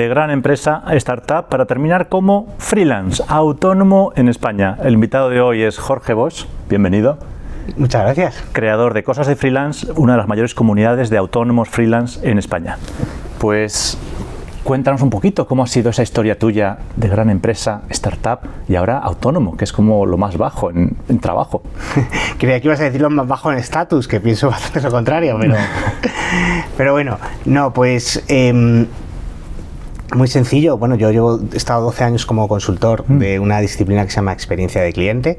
de gran empresa a startup para terminar como freelance, autónomo en España. El invitado de hoy es Jorge Bosch. Bienvenido. Muchas gracias. Creador de Cosas de Freelance, una de las mayores comunidades de autónomos freelance en España. Pues cuéntanos un poquito cómo ha sido esa historia tuya de gran empresa, startup y ahora autónomo, que es como lo más bajo en trabajo. Creía que ibas a decir lo más bajo en estatus, que pienso bastante lo contrario, pero bueno, no, pues muy sencillo. Bueno, yo he estado 12 años como consultor de una disciplina que se llama experiencia de cliente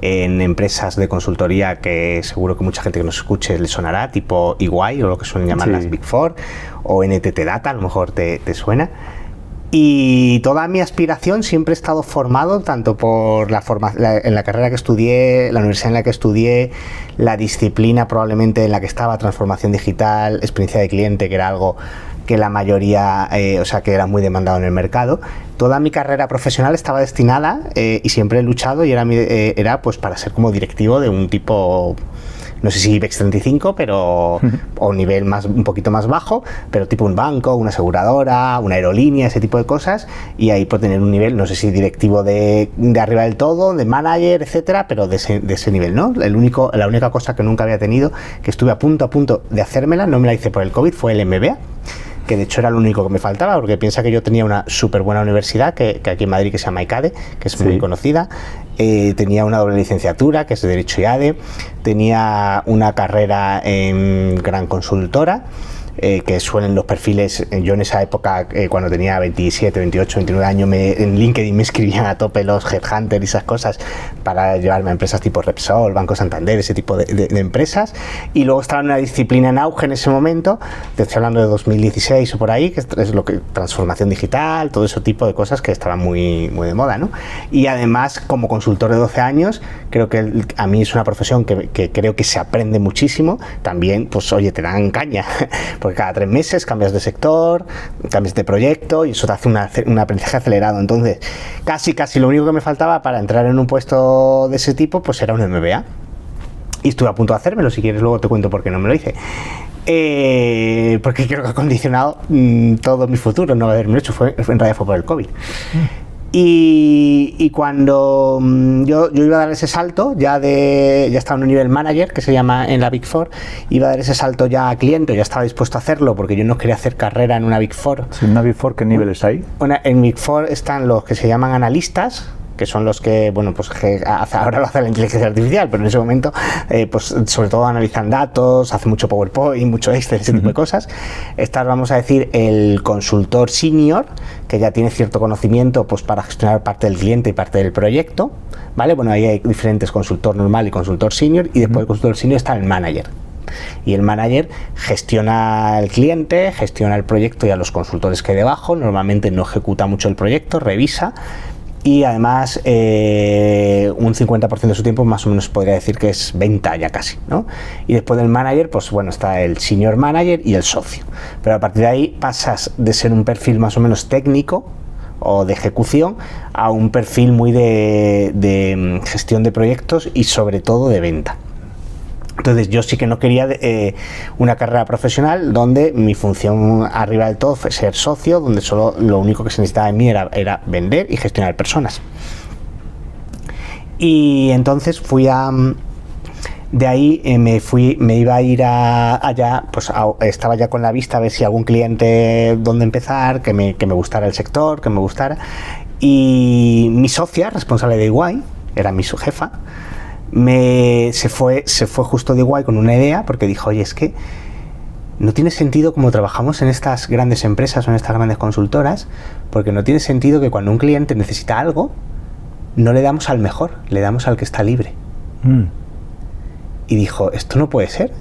en empresas de consultoría que seguro que mucha gente que nos escuche le sonará, tipo EY o lo que suelen llamar las Big Four o NTT Data, a lo mejor te suena. Y toda mi aspiración siempre he estado formado tanto por en la carrera que estudié, la universidad en la que estudié, la disciplina probablemente en la que estaba, transformación digital, experiencia de cliente, que era algo que la mayoría, que era muy demandado en el mercado. Toda mi carrera profesional estaba destinada y siempre he luchado y era pues para ser como directivo de un tipo, no sé si IBEX 35, pero o nivel un poquito más bajo, pero tipo un banco, una aseguradora, una aerolínea, ese tipo de cosas, y ahí por tener un nivel, no sé si directivo de arriba del todo, de manager, etcétera, pero de ese nivel, ¿no? La única cosa que nunca había tenido, que estuve a punto de hacérmela, no me la hice por el COVID, fue el MBA, que de hecho era lo único que me faltaba, porque piensa que yo tenía una súper buena universidad que aquí en Madrid, que se llama ICADE, que es muy conocida. Tenía una doble licenciatura, que es de Derecho y ADE, tenía una carrera en gran consultora, que suelen los perfiles. Yo en esa época, cuando tenía 27, 28, 29 años, en LinkedIn me escribían a tope los headhunters y esas cosas para llevarme a empresas tipo Repsol, Banco Santander, ese tipo de empresas. Y luego estaba en una disciplina en auge en ese momento, te estoy hablando de 2016 o por ahí, que es lo que transformación digital, todo ese tipo de cosas que estaban muy, muy de moda, ¿no? Y además, como consultor de 12 años, creo que a mí es una profesión que creo que se aprende muchísimo. También, pues oye, te dan caña, porque cada 3 meses cambias de sector, cambias de proyecto y eso te hace un aprendizaje acelerado. Entonces, casi lo único que me faltaba para entrar en un puesto de ese tipo, pues era un MBA. Y estuve a punto de hacérmelo, si quieres luego te cuento por qué no me lo hice. Porque creo que ha condicionado todo mi futuro no haberme hecho, en realidad fue por el COVID. Y cuando yo iba a dar ese salto, ya estaba en un nivel manager, que se llama en la Big Four, iba a dar ese salto ya a cliente, ya estaba dispuesto a hacerlo, porque yo no quería hacer carrera en una Big Four. ¿En una Big Four qué niveles hay? En Big Four están los que se llaman analistas, que son los que, ahora lo hace la inteligencia artificial, pero en ese momento, pues sobre todo analizan datos, hace mucho PowerPoint, mucho Excel, ese tipo de cosas. Está, vamos a decir, el consultor senior, que ya tiene cierto conocimiento pues para gestionar parte del cliente y parte del proyecto, ¿vale? Bueno, ahí hay diferentes, consultor normal y consultor senior, y después del consultor senior está el manager. Y el manager gestiona al cliente, gestiona el proyecto y a los consultores que hay debajo. Normalmente no ejecuta mucho el proyecto, revisa. Y además un 50% de su tiempo más o menos podría decir que es venta ya casi, ¿no? Y después del manager, pues bueno, está el senior manager y el socio. Pero a partir de ahí pasas de ser un perfil más o menos técnico o de ejecución a un perfil muy de gestión de proyectos y sobre todo de venta. Entonces yo sí que no quería una carrera profesional donde mi función arriba del todo fue ser socio, donde solo lo único que se necesitaba de mí era vender y gestionar personas. Y entonces de ahí me iba a ir allá, pues estaba ya con la vista a ver si algún cliente donde empezar, que me gustara el sector, que me gustara. Y mi socia, responsable de EY, era mi subjefa, se fue justo de igual con una idea, porque dijo, oye, es que no tiene sentido como trabajamos en estas grandes empresas o en estas grandes consultoras, porque no tiene sentido que cuando un cliente necesita algo, no le damos al mejor, le damos al que está libre. Y dijo, esto no puede ser.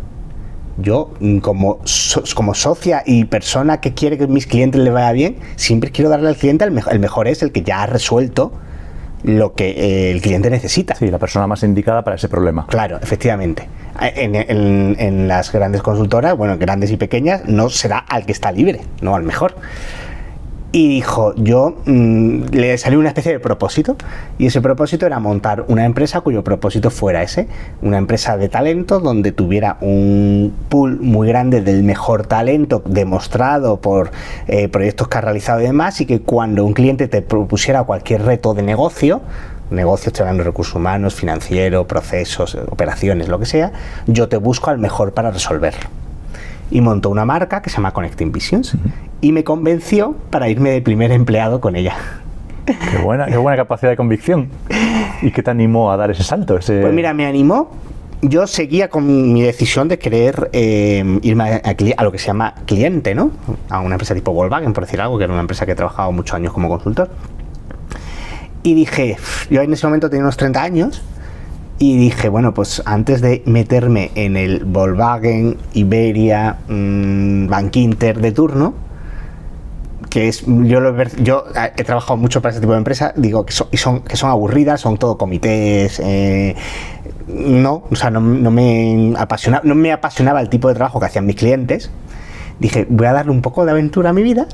Yo, como socia y persona que quiere que a mis clientes le vaya bien, siempre quiero darle al cliente el mejor es el que ya ha resuelto lo que el cliente necesita. Sí, la persona más indicada para ese problema. Claro, efectivamente. En las grandes consultoras, bueno, grandes y pequeñas, no será al que está libre, no al mejor. Y dijo, le salió una especie de propósito, y ese propósito era montar una empresa cuyo propósito fuera ese, una empresa de talento donde tuviera un pool muy grande del mejor talento demostrado por proyectos que ha realizado y demás, y que cuando un cliente te propusiera cualquier reto de negocios, estoy hablando de recursos humanos, financiero, procesos, operaciones, lo que sea, yo te busco al mejor para resolverlo. Y montó una marca que se llama Connecting Visions, y me convenció para irme de primer empleado con ella. Qué buena capacidad de convicción. ¿Y qué te animó a dar ese salto? Pues mira, me animó. Yo seguía con mi decisión de querer irme a lo que se llama cliente, ¿no? A una empresa tipo Volkswagen, por decir algo, que era una empresa que he trabajado muchos años como consultor. Y dije, yo en ese momento tenía unos 30 años, y dije, bueno, pues antes de meterme en el Volkswagen, Iberia, Bankinter de turno, que es, yo he trabajado mucho para ese tipo de empresas, digo que son aburridas, son todo comités, no me apasionaba el tipo de trabajo que hacían mis clientes. Dije, voy a darle un poco de aventura a mi vida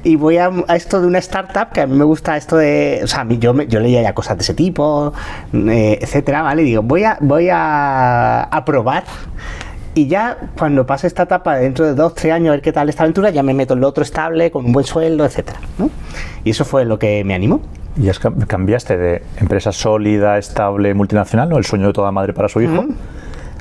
y voy a esto de una startup, que a mí me gusta esto de, o sea, yo leía ya cosas de ese tipo, etcétera, ¿vale? Y digo, voy a probar. Y ya cuando pase esta etapa, dentro de 2-3 años, a ver qué tal esta aventura, ya me meto en lo otro estable, con un buen sueldo, etcétera, ¿no? Y eso fue lo que me animó. ¿Y cambiaste de empresa sólida, estable, multinacional, o el sueño de toda madre para su hijo,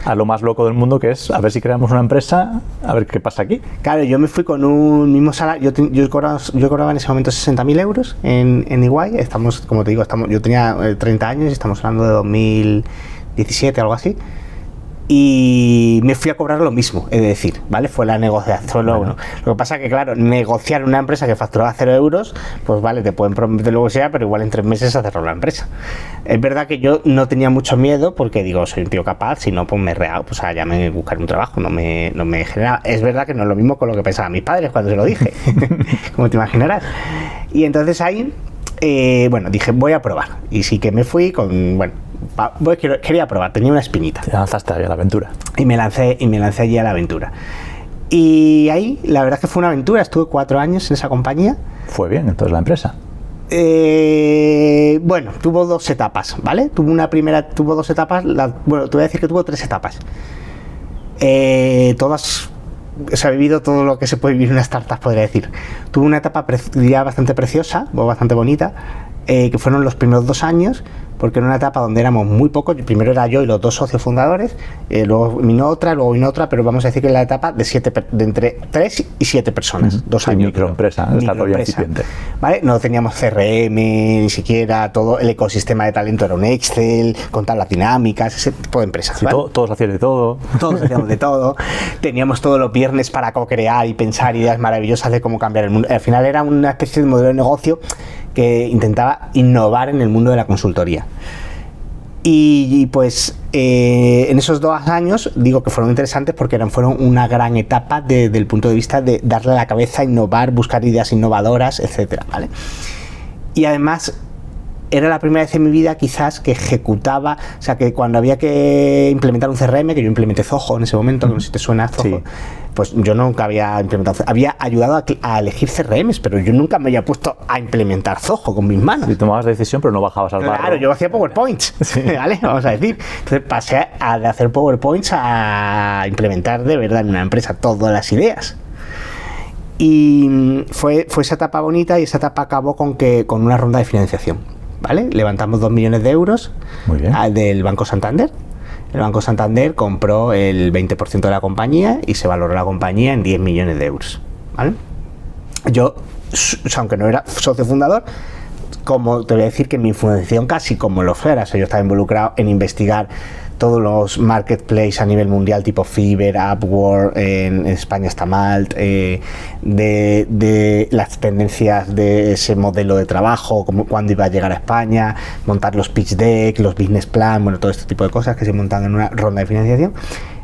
a lo más loco del mundo, que es a ver si creamos una empresa, a ver qué pasa aquí? Claro, yo me fui con un mismo salario. Yo cobraba en ese momento 60.000 euros en EY. Estamos, como te digo, yo tenía 30 años y estamos hablando de 2017, algo así. Y me fui a cobrar lo mismo, es decir, ¿vale? Fue la negociación. Bueno. Lo que pasa es que, claro, negociar una empresa que facturaba 0 euros, pues vale, te pueden prometer lo que sea, pero igual en 3 meses has cerrado la empresa. Es verdad que yo no tenía mucho miedo, porque digo, soy un tío capaz, si no, pues me rehago, pues ya me buscaré un trabajo, no me generaba. Es verdad que no es lo mismo con lo que pensaban mis padres cuando se lo dije, como te imaginarás. Y entonces ahí, dije, voy a probar. Y sí que me fui con, quería probar, tenía una espinita. Te lanzaste ahí a la aventura. Y me lancé allí a la aventura. Y ahí, la verdad es que fue una aventura. Estuve 4 años en esa compañía. Fue bien, entonces, la empresa. Tuvo 2 etapas, ¿vale? Tuvo 2 etapas. Te voy a decir que tuvo 3 etapas. Todas... Se ha vivido todo lo que se puede vivir en una startup, podría decir. Tuvo una etapa ya bastante preciosa, bastante bonita, que fueron los primeros 2 años, porque era una etapa donde éramos muy pocos. Primero era yo y los 2 socios fundadores, luego vino otra, pero vamos a decir que era la etapa de entre 3 y 7 personas, 2 años. Microempresa, incipiente. ¿Vale? No teníamos CRM, ni siquiera todo el ecosistema de talento era un Excel, con todas las dinámicas, ese tipo de empresas. Sí, ¿vale? Todos hacían de todo. Todos hacíamos de todo. Teníamos todos los viernes para co-crear y pensar ideas maravillosas de cómo cambiar el mundo. Al final era una especie de modelo de negocio que intentaba innovar en el mundo de la consultoría. Y pues en esos 2 años digo que fueron interesantes porque fueron una gran etapa desde el punto de vista de darle a la cabeza, innovar, buscar ideas innovadoras, etcétera, ¿vale? Y además era la primera vez en mi vida quizás que ejecutaba, o sea, que cuando había que implementar un CRM, que yo implementé Zoho en ese momento, que no sé si te suena Zoho, sí. Pues yo nunca había implementado, había ayudado a elegir CRMs, pero yo nunca me había puesto a implementar Zoho con mis manos. Y tomabas la decisión, pero no bajabas al barro. Claro, yo hacía PowerPoints, sí. ¿Vale? Vamos a decir. Entonces pasé de hacer PowerPoints a implementar de verdad en una empresa todas las ideas. Y fue esa etapa bonita, y esa etapa acabó con una ronda de financiación, ¿vale? Levantamos 2 millones de euros. Muy bien. Del Banco Santander. El Banco Santander compró el 20% de la compañía y se valoró la compañía en 10 millones de euros, ¿vale? Yo, aunque no era socio fundador, como te voy a decir que mi fundación casi como lo fuera, o sea, yo estaba involucrado en investigar todos los marketplaces a nivel mundial, tipo Fiverr, Upwork, en España está Malt, de las tendencias de ese modelo de trabajo, cuándo iba a llegar a España, montar los pitch deck, los business plan, todo este tipo de cosas que se montan en una ronda de financiación.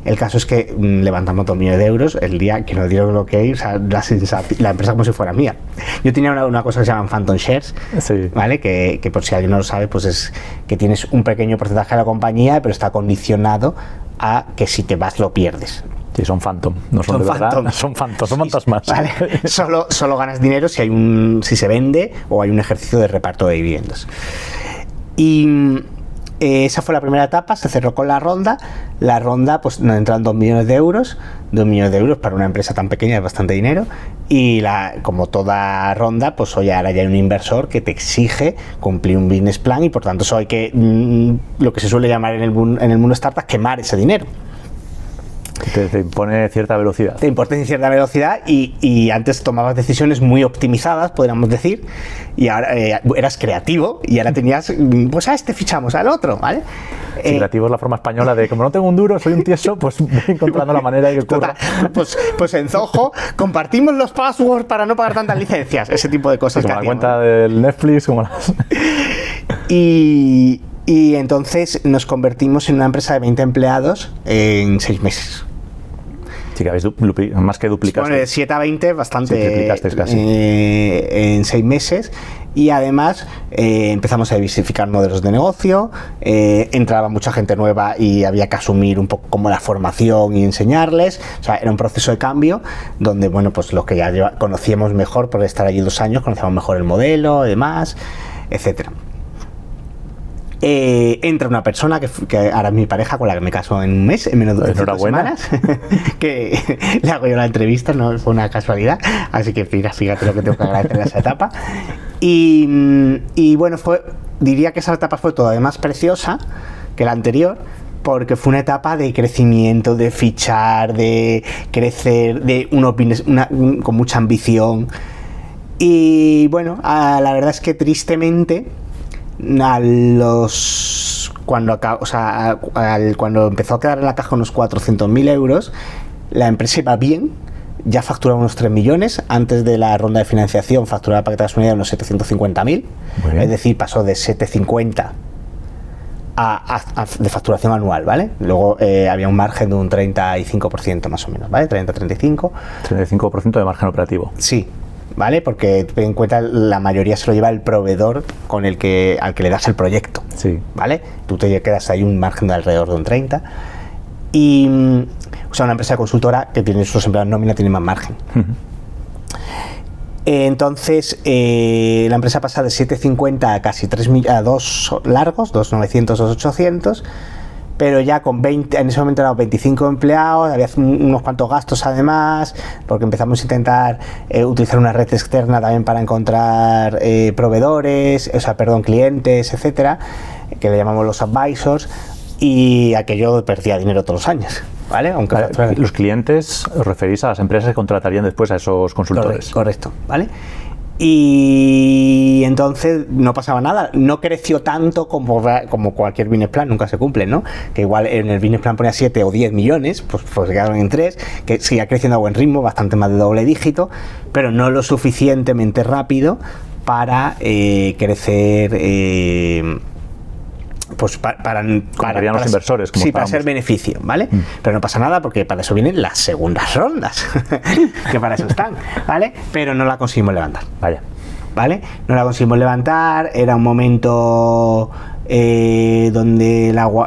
El caso es que levantamos 2 millones de euros el día que nos dieron lo que, o sea, la empresa como si fuera mía. Yo tenía una cosa que se llaman Phantom Shares, sí. ¿Vale? Que por si alguien no lo sabe, pues es que tienes un pequeño porcentaje de la compañía, pero está condicionado a que si te vas lo pierdes. Sí, son phantom, no son de verdad, son phantom, son fantasmas. Vale. Solo ganas dinero si se vende o hay un ejercicio de reparto de dividendos. Y esa fue la primera etapa, se cerró con la ronda. La ronda, pues nos entran 2 millones de euros. 2 millones de euros para una empresa tan pequeña es bastante dinero. Y como toda ronda, pues hoy ahora ya hay un inversor que te exige cumplir un business plan y por tanto eso hay que, lo que se suele llamar en el mundo startup, quemar ese dinero. Te impone cierta velocidad. Te impone cierta velocidad y antes tomabas decisiones muy optimizadas, podríamos decir, y ahora eras creativo y ahora tenías, pues a este fichamos, al otro, ¿vale? Sí, creativo es la forma española de, como no tengo un duro, soy un tieso, pues voy encontrando la manera de que ocurra. Pues en Zoho compartimos los passwords para no pagar tantas licencias, ese tipo de cosas. Sí, como la cuenta del Netflix, como las... Y entonces nos convertimos en una empresa de 20 empleados en 6 meses. Sí, que habéis más que duplicaste. Bueno, de 7 a 20, bastante. Sí, triplicasteis casi. En 6 meses. Y además empezamos a diversificar modelos de negocio. Entraba mucha gente nueva y había que asumir un poco como la formación y enseñarles. O sea, era un proceso de cambio donde, bueno, pues los que ya conocíamos mejor por estar allí 2 años, conocíamos mejor el modelo y demás, etcétera. Entra una persona que ahora es mi pareja, con la que me caso en un mes, en menos de 2 semanas, que le hago yo la entrevista, no fue una casualidad, así que fíjate lo que tengo que agradecer a esa etapa. Y bueno, diría que esa etapa fue todavía más preciosa que la anterior, porque fue una etapa de crecimiento, de fichar, de crecer, de con mucha ambición. Y bueno, la verdad es que tristemente cuando empezó a quedar en la caja unos 400.000 euros, la empresa iba bien, ya facturaba unos 3 millones, antes de la ronda de financiación facturaba, para que te hagas una idea, unos 750.000, es decir, pasó de 750 de facturación anual, ¿vale? Luego había un margen de un 35% más o menos, ¿vale? 30-35%. 35% de margen operativo. Sí. ¿Vale? Porque ten en cuenta, la mayoría se lo lleva el proveedor al que le das el proyecto. Sí. ¿Vale? Tú te quedas ahí un margen de alrededor de un 30%. Y, o sea, una empresa consultora que tiene sus empleados nómina tiene más margen. Entonces, la empresa pasa de 750 a casi 2 largos, 2.900, 2.800. Pero ya con 20, en ese momento eran 25 empleados, había unos cuantos gastos además, porque empezamos a intentar utilizar una red externa también para encontrar clientes, etcétera, que le llamamos los advisors, y aquello perdía dinero todos los años, ¿vale? Aunque los clientes, os referís a las empresas que contratarían después a esos consultores. Correcto, ¿vale? Y entonces no pasaba nada, no creció tanto como cualquier business plan, nunca se cumple, ¿no? Que igual en el business plan ponía 7 o 10 millones, pues se quedaron en 3, que seguía creciendo a buen ritmo, bastante más de doble dígito, pero no lo suficientemente rápido para crecer. Pues para los inversores, como para ser beneficio, ¿vale? Pero no pasa nada, porque para eso vienen las segundas rondas, que para eso están, ¿vale? Pero no la conseguimos levantar. Vaya. ¿Vale? No la conseguimos levantar, era un momento donde era creo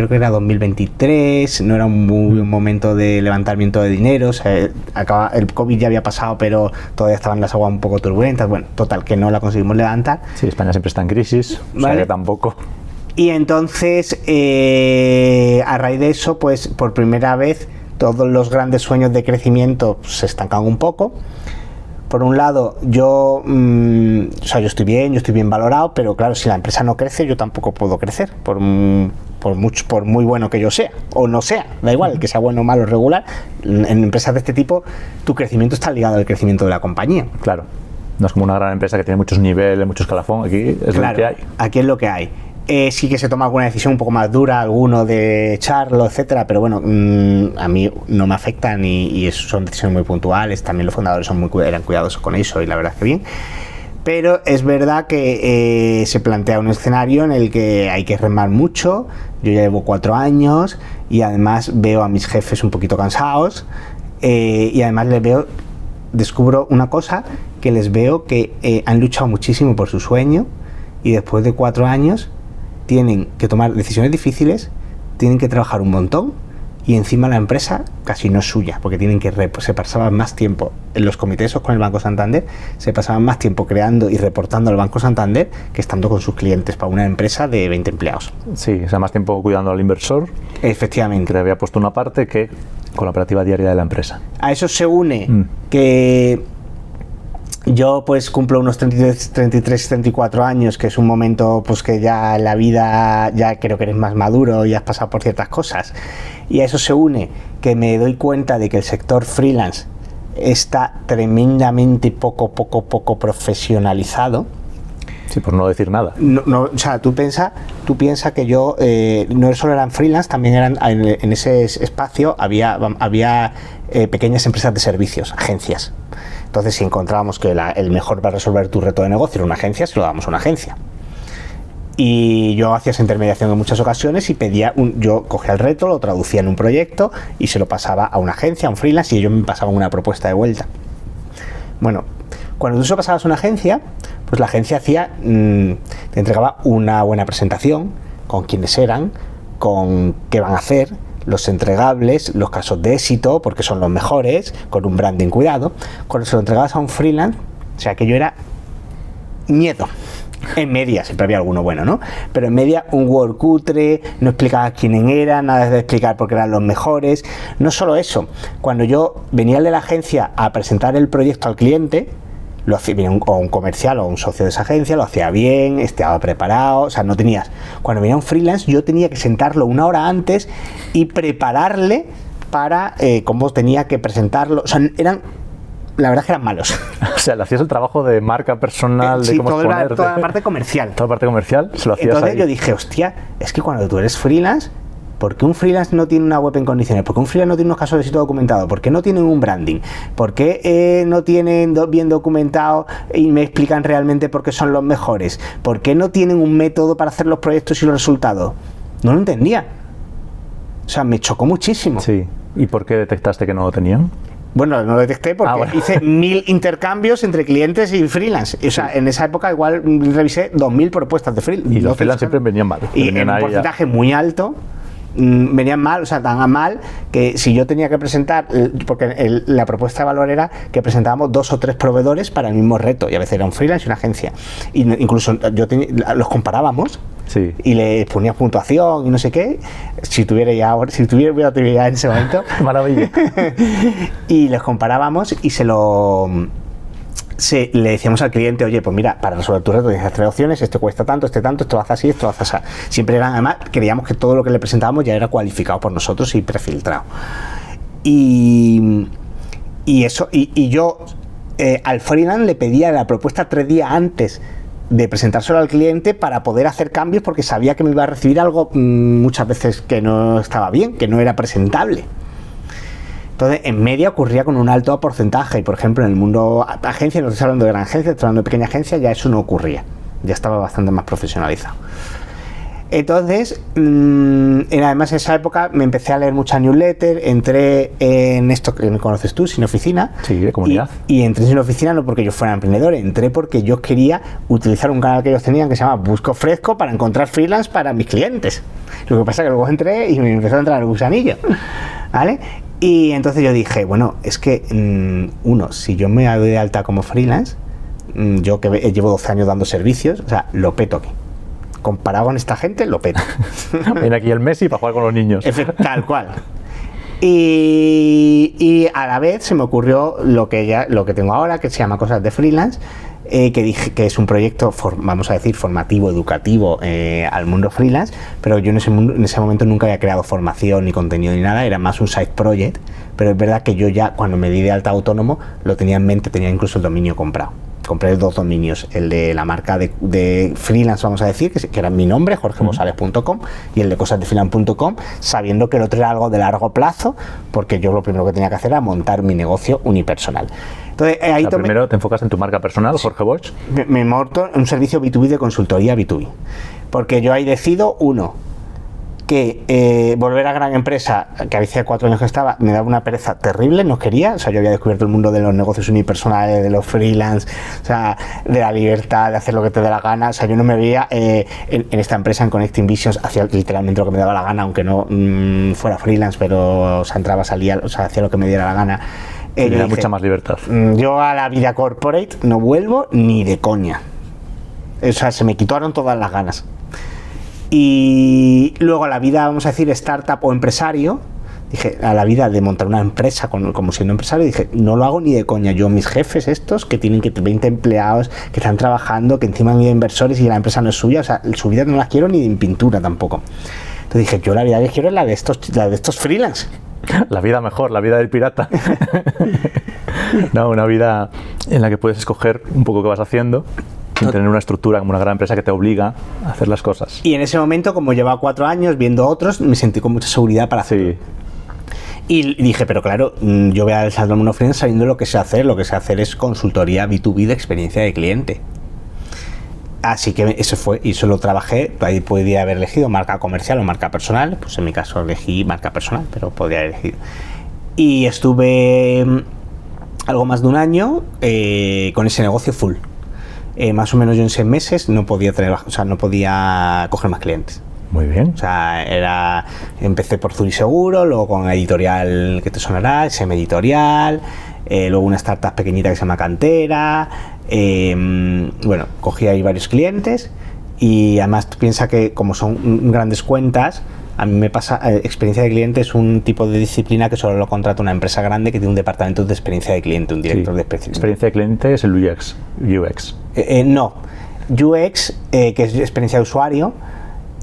que era 2023, no era un muy buen momento de levantamiento de dinero, o sea, el COVID ya había pasado, pero todavía estaban las aguas un poco turbulentas, bueno, total, que no la conseguimos levantar. Sí, España siempre está en crisis, ¿vale? O sea que tampoco. Y entonces, a raíz de eso, pues por primera vez, todos los grandes sueños de crecimiento se estancan un poco. Por un lado, yo estoy bien valorado, pero claro, si la empresa no crece, yo tampoco puedo crecer, por muy bueno que yo sea, o no sea, da igual, que sea bueno, malo, regular. En empresas de este tipo, tu crecimiento está ligado al crecimiento de la compañía. Claro, no es como una gran empresa que tiene muchos niveles, mucho escalafón, aquí es lo que hay. Aquí es lo que hay. Sí que se toma alguna decisión un poco más dura, alguno de echarlo, etcétera, pero bueno, a mí no me afectan y son decisiones muy puntuales. También los fundadores eran cuidadosos con eso y la verdad es que bien. Pero es verdad que se plantea un escenario en el que hay que remar mucho. Yo ya llevo 4 años y además veo a mis jefes un poquito cansados y además descubro una cosa, que les veo que han luchado muchísimo por su sueño y después de 4 años tienen que tomar decisiones difíciles, tienen que trabajar un montón y encima la empresa casi no es suya, porque tienen que se pasaban más tiempo en los comités con el Banco Santander, se pasaban más tiempo creando y reportando al Banco Santander que estando con sus clientes para una empresa de 20 empleados. Sí, o sea, más tiempo cuidando al inversor. Efectivamente. Que le había puesto una parte que con la operativa diaria de la empresa. A eso se une que yo pues cumplo unos 33, 34 años, que es un momento pues que ya en la vida ya creo que eres más maduro y has pasado por ciertas cosas. Y a eso se une que me doy cuenta de que el sector freelance está tremendamente poco profesionalizado. Sí, por no decir nada. O sea, tú piensas que yo no solo eran freelance, también eran en ese espacio había pequeñas empresas de servicios, agencias. Entonces, si encontrábamos que el mejor para resolver tu reto de negocio era una agencia, se lo dábamos a una agencia. Y yo hacía esa intermediación en muchas ocasiones y yo cogía el reto, lo traducía en un proyecto y se lo pasaba a una agencia, a un freelance, y ellos me pasaban una propuesta de vuelta. Bueno, cuando tú se lo pasabas a una agencia, pues la agencia te entregaba una buena presentación con quiénes eran, con qué van a hacer, los entregables, los casos de éxito, porque son los mejores, con un branding cuidado. Cuando se lo entregabas a un freelance, o sea, que yo era miedo. En media, siempre había alguno bueno, ¿no? Pero en media un Word cutre, no explicaba quiénes eran, nada de explicar por qué eran los mejores. No solo eso, cuando yo venía de la agencia a presentar el proyecto al cliente, lo hacía bien, o un comercial o un socio de esa agencia, lo hacía bien, estaba preparado, o sea, no tenías. Cuando venía un freelance, yo tenía que sentarlo una hora antes y prepararle para cómo tenía que presentarlo. O sea, la verdad es que eran malos. O sea, le hacías el trabajo de marca personal, de sí, cómo exponerte. Toda la parte comercial. Toda la parte comercial se lo hacías. Entonces ahí. yo dije, hostia, es que cuando tú eres freelance, ¿por qué un freelance no tiene una web en condiciones? ¿Por qué un freelance no tiene unos casos de éxito documentados? ¿Por qué no tienen un branding? ¿Por qué no tienen bien documentado y me explican realmente por qué son los mejores? ¿Por qué no tienen un método para hacer los proyectos y los resultados? No lo entendía. O sea, me chocó muchísimo. Sí. ¿Y por qué detectaste que no lo tenían? Bueno, no lo detecté porque hice 1000 intercambios entre clientes y freelance. O sea, en esa época igual revisé 2000 propuestas de freelance. Y los freelance siempre venían mal. Y en un porcentaje muy alto venían mal, o sea, tan mal que si yo tenía que presentar, porque la propuesta de valor era que presentábamos 2 o 3 proveedores para el mismo reto, y a veces era un freelance y una agencia. Y incluso los comparábamos. Sí. Y le ponía puntuación y no sé qué. Si tuviera ya en ese momento. Maravilla. Y los comparábamos y le decíamos al cliente, oye, pues mira, para resolver tu reto tienes 3 opciones, esto cuesta tanto, esto lo hace así, esto lo hace así. Siempre eran, además, creíamos que todo lo que le presentábamos ya era cualificado por nosotros y prefiltrado. Y eso, y yo al freelance le pedía la propuesta 3 días antes de presentárselo al cliente para poder hacer cambios, porque sabía que me iba a recibir algo muchas veces que no estaba bien, que no era presentable. Entonces, en media ocurría con un alto porcentaje, y por ejemplo, en el mundo agencia, no estoy hablando de gran agencia, estoy hablando de pequeña agencia, ya eso no ocurría, ya estaba bastante más profesionalizado. Entonces, además en esa época me empecé a leer muchas newsletters, entré en esto que me conoces tú, Sin Oficina. Sí, de comunidad. Y entré en Sin Oficina no porque yo fuera emprendedor, entré porque yo quería utilizar un canal que ellos tenían que se llama Busco Fresco para encontrar freelance para mis clientes. Lo que pasa es que luego entré y me empezó a entrar el gusanillo, ¿vale? Y entonces yo dije, bueno, es que, si yo me doy de alta como freelance, yo que llevo 12 años dando servicios, o sea, lo peto aquí. Comparado con esta gente, lo peto. Viene aquí el Messi para jugar con los niños. Tal cual. Y a la vez se me ocurrió lo que tengo ahora, que se llama Cosas de Freelance, que dije que es un proyecto, vamos a decir, formativo, educativo al mundo freelance, pero yo en ese momento nunca había creado formación ni contenido ni nada, era más un side project, pero es verdad que yo ya cuando me di de alta autónomo lo tenía en mente, tenía incluso el dominio comprado. Compré 2 dominios, el de la marca de freelance, vamos a decir, que era mi nombre, jorgebosales.com, y el de cosasdefreelance.com, sabiendo que el otro era algo de largo plazo, porque yo lo primero que tenía que hacer era montar mi negocio unipersonal. Entonces, ahí primero te enfocas en tu marca personal, Jorge Bosch. Me monto un servicio B2B de consultoría B2B, porque yo ahí decido, que volver a gran empresa, que había 4 años que estaba, me daba una pereza terrible, no quería. O sea, yo había descubierto el mundo de los negocios unipersonales, de los freelance, o sea, de la libertad de hacer lo que te dé la gana. O sea, yo no me veía en esta empresa, en Connecting Visions, hacía literalmente lo que me daba la gana, aunque no fuera freelance, pero o sea, entraba, salía, o sea, hacía lo que me diera la gana. Tenía mucha más libertad. Yo a la vida corporate no vuelvo ni de coña. O sea, se me quitaron todas las ganas. Y luego a la vida, vamos a decir, startup o empresario, dije, a la vida de montar una empresa como siendo empresario, dije, no lo hago ni de coña. Yo, mis jefes estos, que tienen 20 empleados, que están trabajando, que encima han ido inversores y la empresa no es suya, o sea, su vida no la quiero ni en pintura tampoco. Entonces dije, yo la vida que quiero es la de estos freelance. La vida mejor, la vida del pirata. No, una vida en la que puedes escoger un poco qué vas haciendo, sin tener una estructura como una gran empresa que te obliga a hacer las cosas. Y en ese momento, como llevaba 4 años viendo otros, me sentí con mucha seguridad para hacerlo. Sí. Y dije, pero claro, yo voy a saltarme unos freelance sabiendo lo que sé hacer. Lo que sé hacer es consultoría B2B de experiencia de cliente. Así que eso fue, y solo trabajé. Ahí podía haber elegido marca comercial o marca personal. Pues en mi caso elegí marca personal, pero podría haber elegido. Y estuve algo más de un año con ese negocio full. Más o menos yo en 6 meses no podía coger más clientes. Muy bien. O sea, empecé por Zurich Seguro, luego con Editorial, que te sonará, SM Editorial, luego una startup pequeñita que se llama Cantera. Bueno, cogí ahí varios clientes y además piensa que como son grandes cuentas, a mí me pasa, experiencia de cliente es un tipo de disciplina que solo lo contrata una empresa grande que tiene un departamento de experiencia de cliente, un director de experiencia de cliente es el UX. No, UX, que es experiencia de usuario,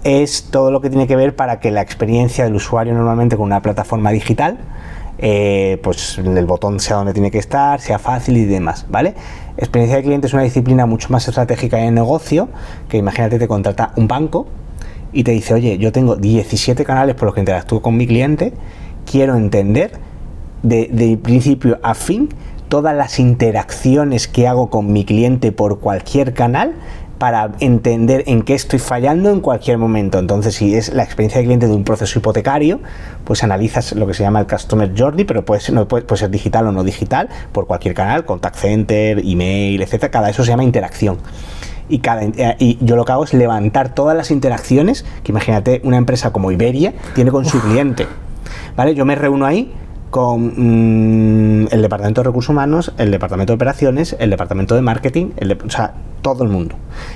es todo lo que tiene que ver para que la experiencia del usuario normalmente con una plataforma digital, pues el botón sea donde tiene que estar, sea fácil y demás, ¿vale? Experiencia de cliente es una disciplina mucho más estratégica en el negocio, que imagínate te contrata un banco y te dice, oye, yo tengo 17 canales por los que interactúo con mi cliente, quiero entender de principio a fin todas las interacciones que hago con mi cliente por cualquier canal para entender en qué estoy fallando en cualquier momento. Entonces, si es la experiencia de cliente de un proceso hipotecario, pues analizas lo que se llama el Customer Journey, pero puede ser digital o no digital, por cualquier canal, contact center, email, etcétera. Cada eso se llama interacción. Y yo lo que hago es levantar todas las interacciones que, imagínate, una empresa como Iberia tiene con su cliente, ¿vale? Yo me reúno ahí con el departamento de recursos humanos, el departamento de operaciones, el departamento de marketing, o sea, todo el mundo,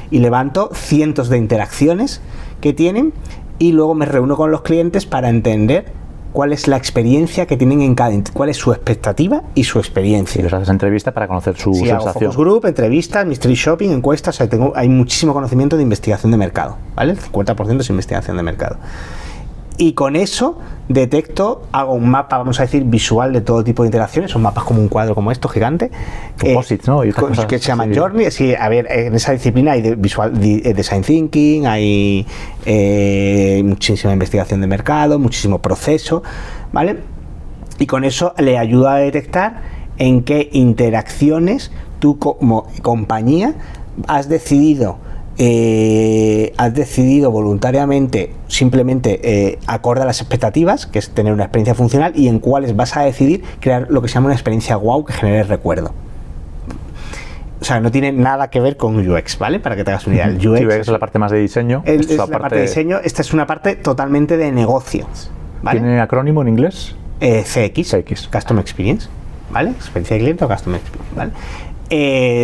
y levanto cientos de interacciones que tienen y luego me reúno con los clientes para entender cuál es la experiencia que tienen en cada, cuál es su expectativa y su experiencia. Y les haces entrevista para conocer su sensación. Hago focus group, entrevistas, mystery shopping, encuestas, o sea, hay muchísimo conocimiento de investigación de mercado, ¿vale? El 50% es investigación de mercado. Y con eso detecto, hago un mapa, vamos a decir, visual de todo tipo de interacciones. Son mapas como un cuadro como esto, gigante. Composites, ¿no? Y que se llaman Journey. Sí, a ver, en esa disciplina hay design thinking, hay muchísima investigación de mercado, muchísimo proceso, ¿vale? Y con eso le ayuda a detectar en qué interacciones tú como compañía has decidido voluntariamente, simplemente acorde a las expectativas, que es tener una experiencia funcional, y en cuáles vas a decidir crear lo que se llama una experiencia wow que genere recuerdo. O sea, no tiene nada que ver con UX, ¿vale? Para que te hagas una idea. El UX es la parte más de diseño. Es la parte de diseño. Esta es una parte totalmente de negocio, ¿vale? ¿Tiene acrónimo en inglés? CX. Customer Experience, ¿vale? Experiencia de cliente o Customer Experience, ¿vale?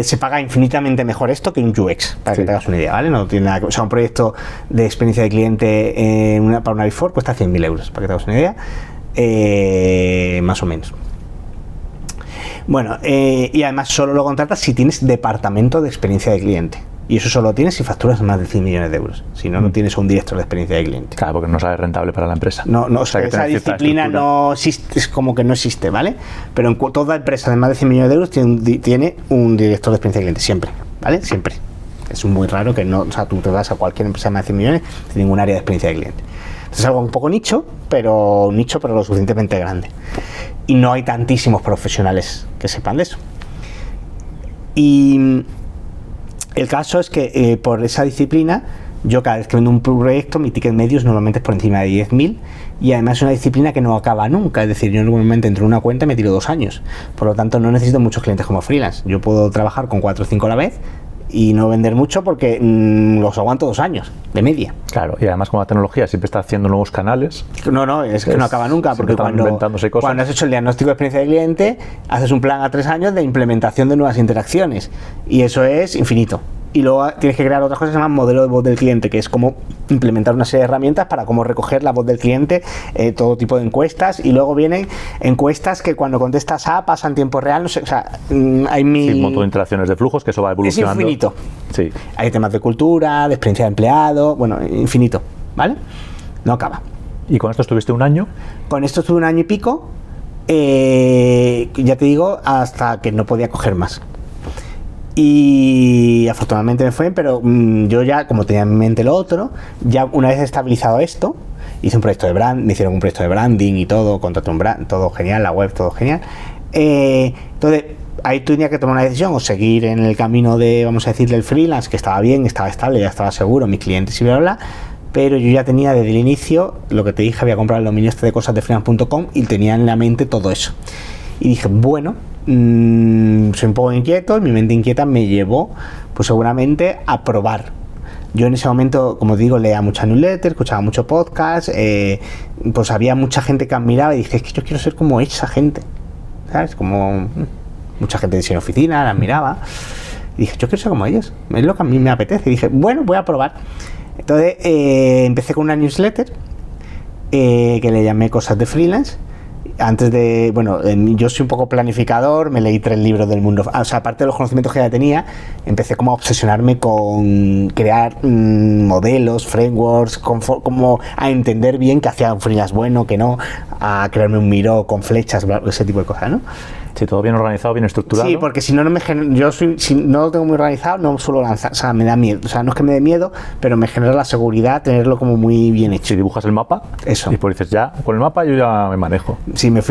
Se paga infinitamente mejor esto que un UX, para que te hagas una idea, ¿vale? No tiene nada que, o sea, un proyecto de experiencia de cliente para una Before cuesta 100.000 euros, para que te hagas una idea, más o menos. Bueno, y además solo lo contratas si tienes departamento de experiencia de cliente. Y eso solo lo tienes si facturas más de 100 millones de euros. Si no, no tienes un director de experiencia de cliente. Claro, porque no sale rentable para la empresa. No, o sea, esa disciplina no existe, es como que no existe, ¿vale? Pero en toda empresa de más de 100 millones de euros tiene un director de experiencia de cliente, siempre, ¿vale? Siempre. Es muy raro que no, o sea, tú te vas a cualquier empresa de más de 100 millones sin ningún área de experiencia de cliente. Es algo un poco nicho, pero lo suficientemente grande. Y no hay tantísimos profesionales que sepan de eso. Y el caso es que por esa disciplina Yo cada vez que vendo un proyecto, mi ticket medio normalmente es por encima de 10.000 y además es una disciplina que no acaba nunca. Es decir, yo normalmente entro en una cuenta y me tiro 2 años. Por lo tanto, no necesito muchos clientes como freelance. Yo puedo trabajar con 4 o 5 a la vez y no vender mucho porque los aguanto 2 años de media. Claro, y además con la tecnología siempre está haciendo nuevos canales. No, es que no acaba nunca, porque cuando has hecho el diagnóstico de experiencia del cliente, haces un plan a 3 años de implementación de nuevas interacciones y eso es infinito. Y luego tienes que crear otras cosas que se llaman modelo de voz del cliente, que es como implementar una serie de herramientas para cómo recoger la voz del cliente, todo tipo de encuestas, y luego vienen encuestas que cuando contestas A pasan tiempo real, no sé, o sea, hay mil... Sí, un montón de interacciones de flujos que eso va evolucionando. Es infinito. Sí. Hay temas de cultura, de experiencia de empleado, bueno, infinito, ¿vale? No acaba. ¿Y con esto estuviste 1 año? Con esto estuve 1 año y pico, ya te digo, hasta que no podía coger más. Y afortunadamente me fue, pero yo ya, como tenía en mente lo otro, ya una vez estabilizado esto, hice un proyecto de me hicieron un proyecto de branding y todo, contraté un brand, todo genial, la web, todo genial. Entonces, ahí tenía que tomar una decisión, o seguir en el camino de, vamos a decir, del freelance, que estaba bien, estaba estable, ya estaba seguro, mis clientes y bla, bla, bla. Pero yo ya tenía desde el inicio, lo que te dije, había comprado el dominio de cosas de freelance.com y tenía en la mente todo eso. Y dije, bueno, soy un poco inquieto y mi mente inquieta me llevó, pues seguramente, a probar. Yo en ese momento, como digo, leía mucha newsletter, escuchaba mucho podcast, pues había mucha gente que admiraba y dije, es que yo quiero ser como esa gente, ¿sabes? Como mucha gente de diseño oficina, la admiraba. Y dije, yo quiero ser como ellos, es lo que a mí me apetece. Y dije, bueno, voy a probar. Entonces empecé con una newsletter que le llamé Cosas de Freelance. Antes de, bueno, yo soy un poco planificador, me leí 3 libros del mundo, o sea, aparte de los conocimientos que ya tenía, empecé como a obsesionarme con crear modelos, frameworks, como a entender bien que hacía un freelance bueno, que no, a crearme un Miro con flechas, ese tipo de cosas, ¿no? Sí, todo bien organizado, bien estructurado. Sí, porque si no, si no lo tengo muy organizado, no suelo lanzar, o sea, me da miedo. O sea, no es que me dé miedo, pero me genera la seguridad tenerlo como muy bien hecho. Si dibujas el mapa, eso. Y pues dices, ya, con el mapa yo ya me manejo. Sí, me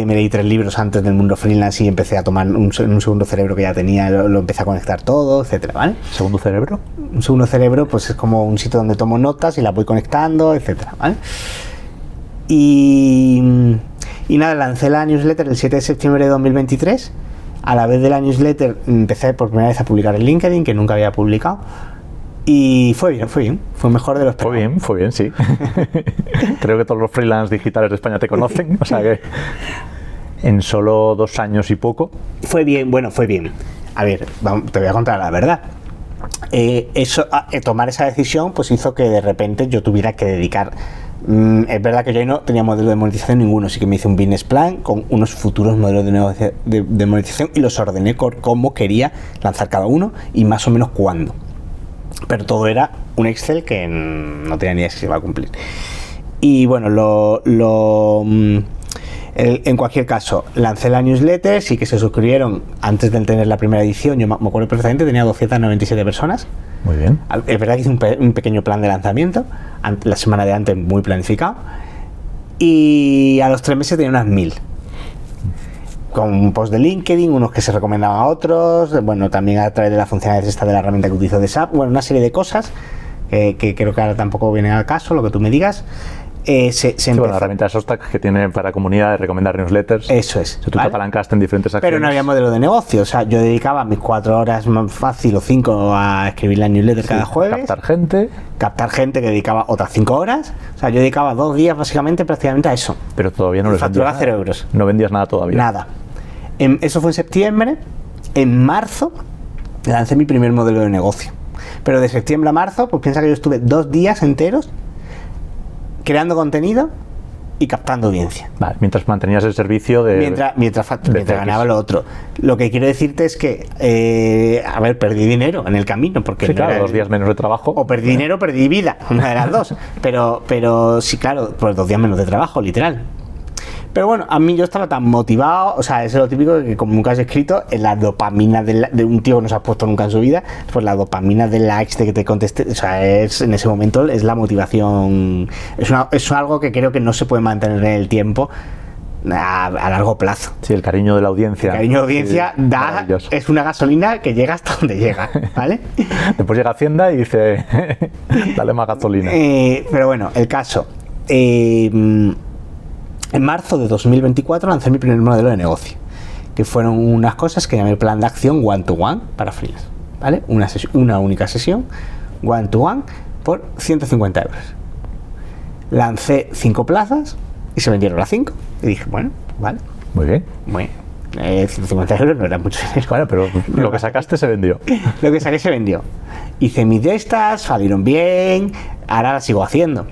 leí 3 libros antes del mundo freelance y empecé a tomar un segundo cerebro que ya tenía, lo empecé a conectar todo, etcétera, ¿vale? ¿Segundo cerebro? Un segundo cerebro, pues es como un sitio donde tomo notas y las voy conectando, etcétera, ¿vale? Y nada, lancé la newsletter el 7 de septiembre de 2023. A la vez de la newsletter empecé por primera vez a publicar en LinkedIn, que nunca había publicado. Y fue bien. Fue mejor de lo esperado. Fue bien, sí. Creo que todos los freelance digitales de España te conocen. O sea que en solo 2 años y poco. Fue bien. A ver, te voy a contar la verdad. Tomar esa decisión pues hizo que de repente yo tuviera que dedicar... es verdad que yo no tenía modelo de monetización ninguno, sí que me hice un business plan con unos futuros modelos de monetización y los ordené por cómo quería lanzar cada uno y más o menos cuándo. Pero todo era un Excel que no tenía ni idea si se iba a cumplir. Y bueno, en cualquier caso, lancé la newsletter, sí que se suscribieron antes de tener la primera edición, yo me acuerdo perfectamente, tenía 297 personas. Muy bien. Es verdad que hice un pequeño plan de lanzamiento, la semana de antes muy planificado, y a los 3 meses tenía unas 1000. Con un post de LinkedIn, unos que se recomendaban a otros, bueno, también a través de la funcionalidad esta de la herramienta que utilizo de SAP, bueno, una serie de cosas que creo que ahora tampoco vienen al caso, lo que tú me digas. Bueno, la herramienta de Substack que tiene para comunidad de recomendar newsletters. Eso es. Tú te apalancaste en diferentes acciones. Pero no había modelo de negocio. O sea, yo dedicaba mis 4 horas más fácil o 5 a escribir la newsletter cada jueves. Captar gente que dedicaba otras 5 horas. O sea, yo dedicaba 2 días básicamente prácticamente a eso. Pero todavía no les facturaba 0 euros. No vendías nada todavía. Nada. Eso fue en septiembre. En marzo lancé mi primer modelo de negocio. Pero de septiembre a marzo, pues piensa que yo estuve 2 días enteros creando contenido y captando audiencia. Vale, mientras mantenías el servicio de... Mientras ganaba lo otro. Lo que quiero decirte es que, perdí dinero en el camino. Porque sí, claro, 2 días menos de trabajo. O perdí dinero o perdí vida, una de las dos. Pero sí, claro, pues 2 días menos de trabajo, literal. Pero bueno, a mí yo estaba tan motivado, o sea, eso es lo típico que como nunca has escrito, la dopamina de un tío que no se ha puesto nunca en su vida, pues la dopamina de likes, de que te conteste, o sea, en ese momento es la motivación, es algo que creo que no se puede mantener en el tiempo, a largo plazo. Sí, el cariño de la audiencia. El cariño de la audiencia sí, es una gasolina que llega hasta donde llega, ¿vale? Después llega Hacienda y dice, dale más gasolina. Pero bueno, el caso. En marzo de 2024 lancé mi primer modelo de negocio, que fueron unas cosas que llamé plan de acción one-to-one para freelance, ¿vale? Una única sesión, one-to-one, por 150 euros. Lancé 5 plazas y se vendieron las 5. Y dije, bueno, vale. Muy bien. Bueno, 150 euros no era mucho dinero. Bueno, pero lo que sacaste se vendió. Lo que saqué se vendió. Hice mis de estas, salieron bien, ahora las sigo haciendo.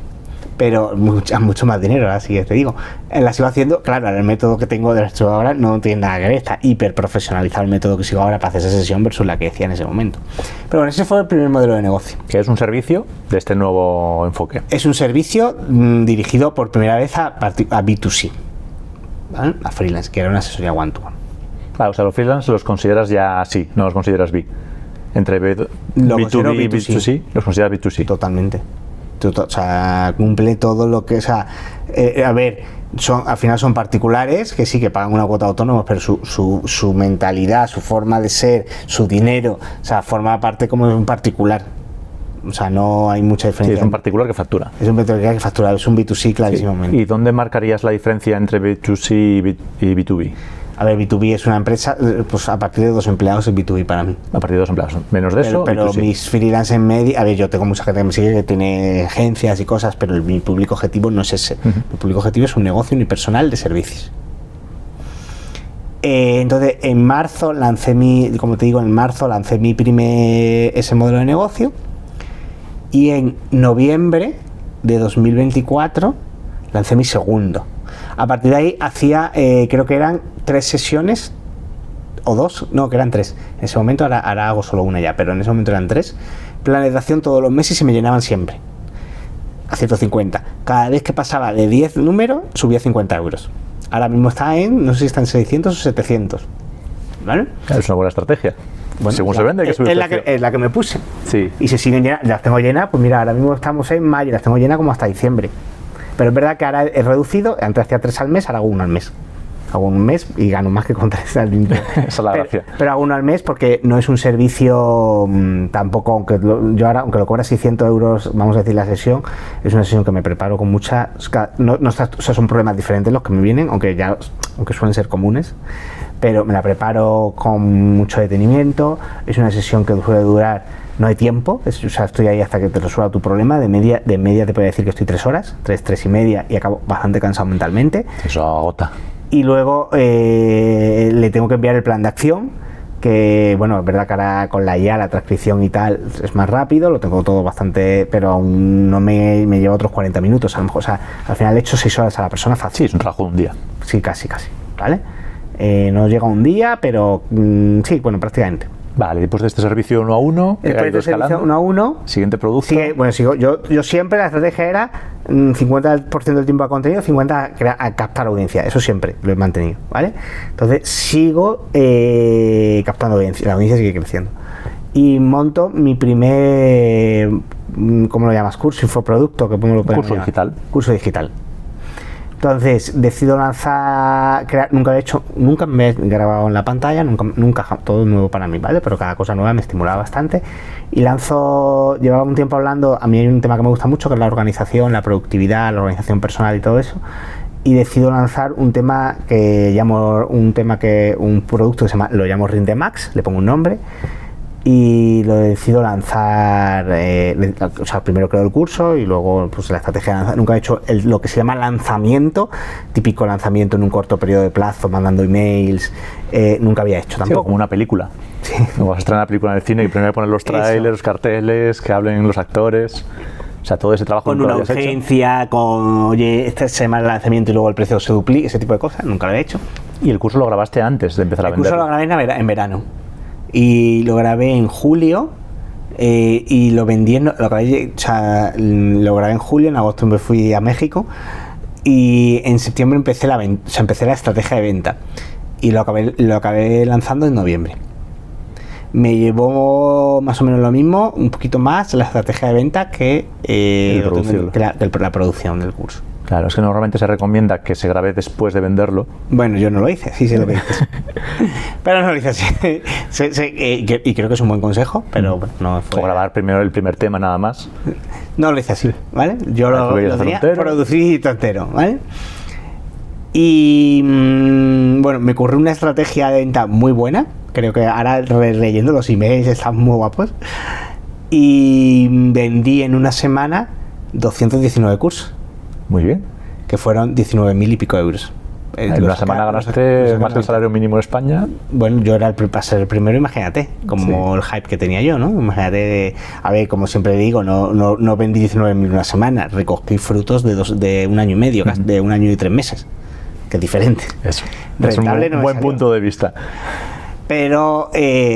Pero mucho más dinero, así que te digo. La sigo haciendo, claro, ahora el método que tengo de la sigo ahora no tiene nada que ver, está hiper profesionalizado el método que sigo ahora para hacer esa sesión versus la que decía en ese momento. Pero bueno, ese fue el primer modelo de negocio. Que es un servicio de este nuevo enfoque. Es un servicio dirigido por primera vez a B2C, ¿vale? A freelance, que era una asesoría one-to-one. Claro, o sea, los freelance los consideras ya así, no los consideras B. Entre B2B y B2C, los consideras B2C. Totalmente. O sea, cumple todo lo que... O sea, a ver, al final son particulares que sí que pagan una cuota de autónomos, pero su mentalidad, su forma de ser, su dinero, o sea, forma parte como de un particular. O sea, no hay mucha diferencia. Sí, es un particular que factura. Es un particular que factura, es un B2C clarísimamente. Sí. ¿Y dónde marcarías la diferencia entre B2C y B2B? A ver, B2B es una empresa, pues a partir de 2 empleados es B2B para mí. A partir de 2 empleados. Menos de eso, pero B2C. Mis freelance en media, a ver, yo tengo mucha gente que me sigue que tiene agencias y cosas, pero mi público objetivo no es ese. Mi público objetivo es un negocio unipersonal de servicios. Entonces, en marzo lancé ese modelo de negocio, y en noviembre de 2024 lancé mi segundo. A partir de ahí hacía, creo que eran 3 sesiones, o 2, no, que eran 3. En ese momento, ahora hago solo una ya, pero en ese momento eran 3. Planes de acción todos los meses y se me llenaban siempre. A 150. Cada vez que pasaba de 10 números, subía 50 euros. Ahora mismo está no sé si está en 600 o 700. ¿Vale? Es una buena estrategia. Bueno, según se vende, hay que subir el precio. Es la que me puse. Sí. Y se siguen llenando, las tengo llenas, pues mira, ahora mismo estamos en mayo, las tengo llenas como hasta diciembre. Pero es verdad que ahora he reducido, antes hacía 3 al mes, ahora hago 1 al mes. Hago un mes y gano más que con 3 al mes. Esa es la gracia. Pero hago 1 al mes porque no es un servicio tampoco, aunque lo cobra 600 euros, vamos a decir, la sesión, es una sesión que me preparo con mucha... o sea, son problemas diferentes los que me vienen, aunque suelen ser comunes, pero me la preparo con mucho detenimiento. Es una sesión que suele durar... No hay tiempo, o sea, estoy ahí hasta que te resuelva tu problema. De media te puedo decir que estoy 3 horas, 3 y media, y acabo bastante cansado mentalmente. Eso agota. Y luego le tengo que enviar el plan de acción, que bueno, es verdad que ahora con la IA, la transcripción y tal, es más rápido, lo tengo todo bastante, pero aún no me lleva otros 40 minutos a lo mejor. O sea, al final he hecho 6 horas a la persona fácil. Sí, es un trabajo de un día. Sí, casi, ¿vale? No llega un día, pero sí, bueno, prácticamente. Vale, después de este servicio 1 a 1, después de servicio 1 a 1, siguiente producto. Sigo. Yo siempre la estrategia era 50% del tiempo a contenido, 50% a captar audiencia. Eso siempre lo he mantenido, ¿vale? Entonces sigo captando audiencia. La audiencia sigue creciendo. Y monto mi primer, ¿cómo lo llamas? Curso, infoproducto, que ¿cómo lo podemos llamar? Digital. Curso digital. Entonces decido lanzar, nunca me he grabado en la pantalla, nunca, todo nuevo para mí, ¿vale? Pero cada cosa nueva me estimulaba bastante. Y llevaba un tiempo hablando, a mí hay un tema que me gusta mucho, que es la organización, la productividad, la organización personal y todo eso. Y decido lanzar un producto que lo llamo Rindemax, le pongo un nombre. Y lo decido lanzar, o sea, primero creo el curso y luego pues la estrategia de lanzar. Nunca he hecho lo que se llama lanzamiento, típico lanzamiento en un corto periodo de plazo, mandando emails, nunca había hecho tampoco. Sí, como una película. Sí. Vas a estrenar la película en el cine y primero hay que poner los trailers, los carteles, que hablen los actores. O sea, todo ese trabajo con una urgencia, oye, esta semana el lanzamiento y luego el precio se duplica, ese tipo de cosas, nunca lo he hecho. ¿Y el curso lo grabaste antes de empezar a vender? El curso lo grabé en verano. Y lo grabé en julio y lo vendí, lo grabé en julio, en agosto me fui a México y en septiembre empecé la estrategia de venta y lo acabé lanzando en noviembre. Me llevó más o menos lo mismo, un poquito más la estrategia de venta que la producción del curso. Claro, es que normalmente se recomienda que se grabe después de venderlo. Bueno, yo no lo hice, sí sé lo que dices. Pero no lo hice así. Y creo que es un buen consejo, pero no fue... O grabar primero el primer tema nada más. No lo hice así, ¿vale? Yo lo tenía producido entero, ¿vale? Y bueno, me ocurrió una estrategia de venta muy buena. Creo que ahora leyendo los emails están muy guapos. Y vendí en una semana 219 cursos. Muy bien. Que fueron 19.000 y pico euros. En una semana ganaste más que el salario mínimo en España. Bueno, yo era para ser el primero, imagínate, como el hype que tenía yo, ¿no? Imagínate, a ver, como siempre digo, no vendí 19.000 en una semana, recogí frutos de un año y medio, de un año y 3 meses, que es diferente. Eso, es un buen punto de vista. Pero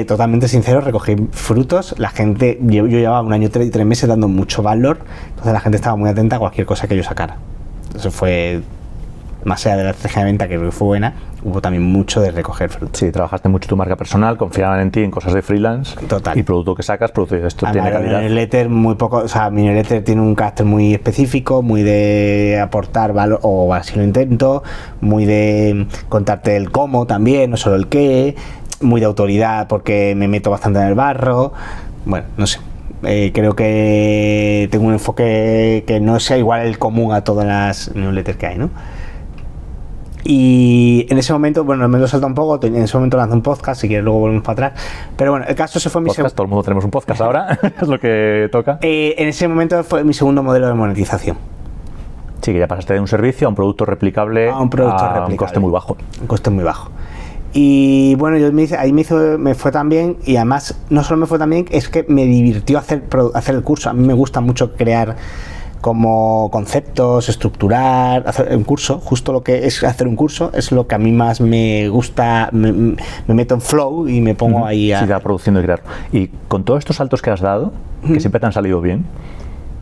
totalmente sincero, recogí frutos. La gente, yo llevaba un año y 3 meses dando mucho valor, entonces la gente estaba muy atenta a cualquier cosa que yo sacara. Entonces fue, más allá de la estrategia de venta, que creo que fue buena, hubo también mucho de recoger frutos. Sí, trabajaste mucho tu marca personal, confiaban en ti en cosas de freelance. Total. Y producto que sacas, esto tiene calidad. Mi newsletter muy poco, o sea, mi newsletter tiene un carácter muy específico, muy de aportar valor, o así lo intento, muy de contarte el cómo también, no solo el qué, muy de autoridad porque me meto bastante en el barro. Bueno, no sé. Creo que tengo un enfoque que no sea igual el común a todas las newsletters que hay, ¿no? Y en ese momento, bueno, me lo salta un poco, en ese momento lancé un podcast, si quieres luego volvemos para atrás. Pero bueno, el caso se fue mi segundo... Todo el mundo tenemos un podcast ahora, es lo que toca. En ese momento fue mi segundo modelo de monetización. Sí, que ya pasaste de un servicio a un producto replicable a un coste muy bajo. Un coste muy bajo. Y bueno, ahí me fue tan bien, y además no solo me fue tan bien, es que me divirtió hacer el curso. A mí me gusta mucho crear como conceptos, estructurar, hacer un curso. Justo lo que es hacer un curso es lo que a mí más me gusta, me meto en flow y me pongo ahí a... Sí, ya produciendo y crear. Y con todos estos saltos que has dado, que siempre te han salido bien,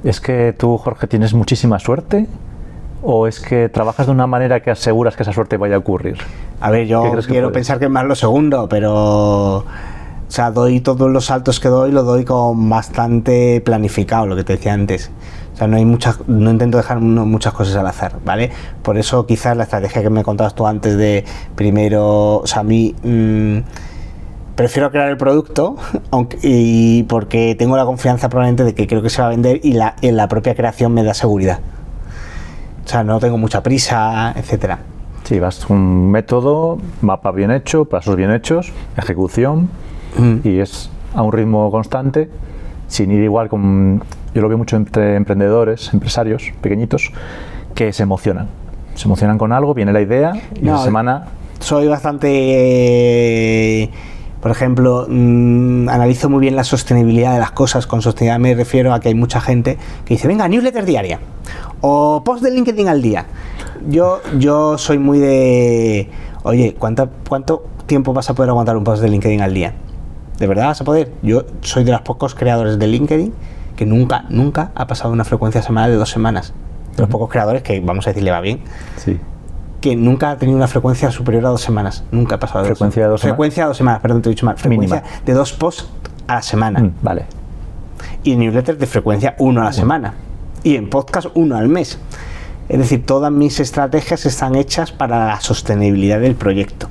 ¿es que tú, Jorge, tienes muchísima suerte? ¿O es que trabajas de una manera que aseguras que esa suerte vaya a ocurrir? A ver, yo quiero pensar que es más lo segundo, pero... O sea, doy todos los saltos que doy, lo doy con bastante planificado, lo que te decía antes. O sea, no intento dejar muchas cosas al azar, ¿vale? Por eso quizás la estrategia que me contabas tú antes de primero... O sea, a mí... prefiero crear el producto y porque tengo la confianza probablemente de que creo que se va a vender y la propia creación me da seguridad. O sea, no tengo mucha prisa, etcétera. Sí, vas con un método, mapa bien hecho, pasos bien hechos, ejecución, y es a un ritmo constante, sin ir igual con... Yo lo veo mucho entre emprendedores, empresarios pequeñitos, que se emocionan. Se emocionan con algo, viene la idea, y esa semana... Soy bastante... Por ejemplo, analizo muy bien la sostenibilidad de las cosas. Con sostenibilidad me refiero a que hay mucha gente que dice, venga, newsletter diaria o post de LinkedIn al día. Yo soy muy de, oye, ¿cuánto tiempo vas a poder aguantar un post de LinkedIn al día? ¿De verdad vas a poder? Yo soy de los pocos creadores de LinkedIn que nunca ha pasado una frecuencia semanal de 2 semanas. De los pocos creadores que, vamos a decir, le va bien. Sí. Que nunca ha tenido una frecuencia superior a 2 semanas. Nunca ha pasado de frecuencia de 2 semanas. Frecuencia de 2 semanas, perdón, te he dicho mal. Frecuencia mínima. De 2 posts a la semana. Vale. Y en newsletters de frecuencia 1 a la semana. Y en podcast 1 al mes. Es decir, todas mis estrategias están hechas para la sostenibilidad del proyecto.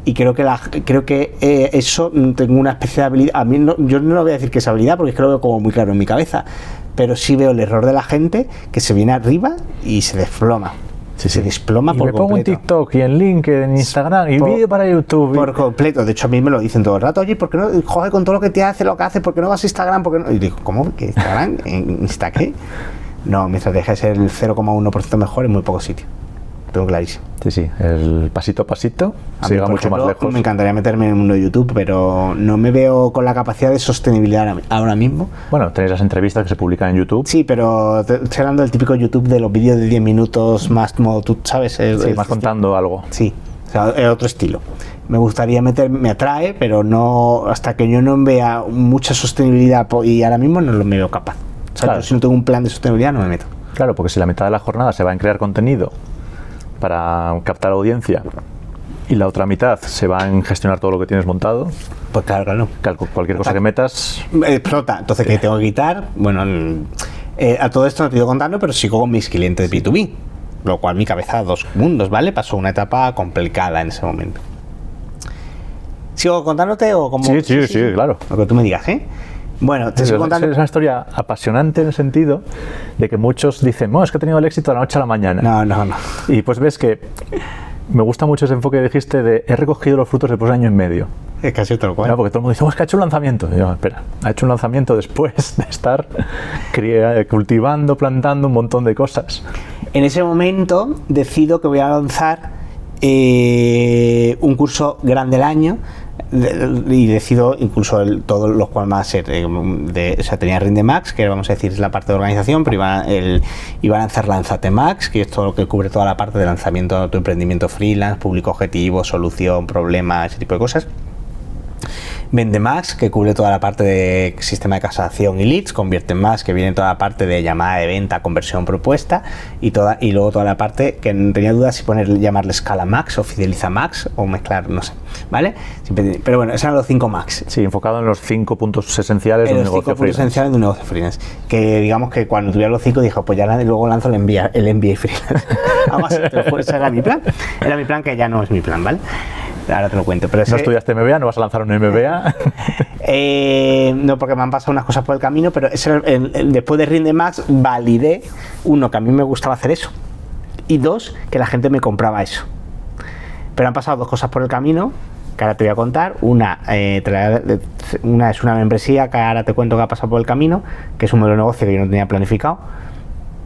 Y creo que eso tengo una especie de habilidad. A mí yo no voy a decir que es habilidad porque es que lo veo como muy claro en mi cabeza. Pero sí veo el error de la gente que se viene arriba y se desploma. Se desploma por completo. Me pongo en TikTok y en LinkedIn, en Instagram y vídeo para YouTube. Por completo. De hecho, a mí me lo dicen todo el rato. Oye, ¿por qué no? Joder, con todo lo que te hace, lo que hace, ¿por qué no vas a Instagram? ¿Por qué no? Y digo, ¿cómo? ¿Qué Instagram? ¿Insta qué? No, mi estrategia es el 0,1% mejor en muy pocos sitios. Tengo clarísimo. Sí, el pasito a pasito se llega mucho más lejos. Me encantaría meterme en el mundo de YouTube, pero no me veo con la capacidad de sostenibilidad ahora mismo. Bueno, tenéis las entrevistas que se publican en YouTube. Sí, pero estoy hablando del típico YouTube de los vídeos de 10 minutos más modo, tú sabes. Más contando algo. Sí, o sea, es otro estilo. Me gustaría me atrae, pero no hasta que yo no vea mucha sostenibilidad y ahora mismo no me veo capaz. O sea, claro. Yo si no tengo un plan de sostenibilidad no me meto. Claro, porque si la mitad de la jornada se va en crear contenido para captar audiencia y la otra mitad se va en gestionar todo lo que tienes montado, pues claro. Cualquier cosa que metas explota. Entonces, ¿qué tengo que quitar? Bueno, a todo esto no te he ido contando, pero sigo con mis clientes de B2B. lo cual mi cabeza a dos mundos, ¿vale? Pasó una etapa complicada en ese momento. ¿Sigo contándote o como? Sí, claro. Lo que tú me digas, ¿eh? Bueno, te sigo contando. Es una historia apasionante en el sentido de que muchos dicen, es que he tenido el éxito de la noche a la mañana. No. Y pues ves que me gusta mucho ese enfoque que dijiste de he recogido los frutos después de año y medio. Es casi todo lo cual. No, porque todo el mundo dice, es que ha hecho un lanzamiento. Y yo, espera, ha hecho un lanzamiento después de estar cultivando, plantando un montón de cosas. En ese momento decido que voy a lanzar un curso grande del año y decido incluso todo lo cual va a ser o sea, tenía Rinde Max, que vamos a decir es la parte de organización, pero iba a lanzar Lánzate Max, que es todo lo que cubre toda la parte de lanzamiento de tu emprendimiento freelance, público objetivo, solución, problema, ese tipo de cosas. Vende Max, que cubre toda la parte de sistema de captación y leads. Convierte Max, que viene toda la parte de llamada de venta, conversión propuesta, y luego toda la parte que tenía dudas si llamarle escala Max o fideliza Max o mezclar, no sé, ¿vale? Pero bueno, esos eran los 5 Max. Sí, enfocado en los 5 puntos esenciales de un negocio freelance. Esenciales de un negocio freelance. Que digamos que cuando tuviera los 5 dijo, pues ya luego lanzo el MBA freelance. Algo así, te lo juro, ese era mi plan. Era mi plan, que ya no es mi plan, ¿vale? Ahora te lo cuento. Pero ¿No estudiaste MBA? ¿No vas a lanzar un MBA? No, porque me han pasado unas cosas por el camino, pero después de Rinde Max validé, uno, que a mí me gustaba hacer eso, y dos, que la gente me compraba eso. Pero han pasado dos cosas por el camino, que ahora te voy a contar. Una es una membresía, que ahora te cuento que ha pasado por el camino, que es un modelo de negocio que yo no tenía planificado.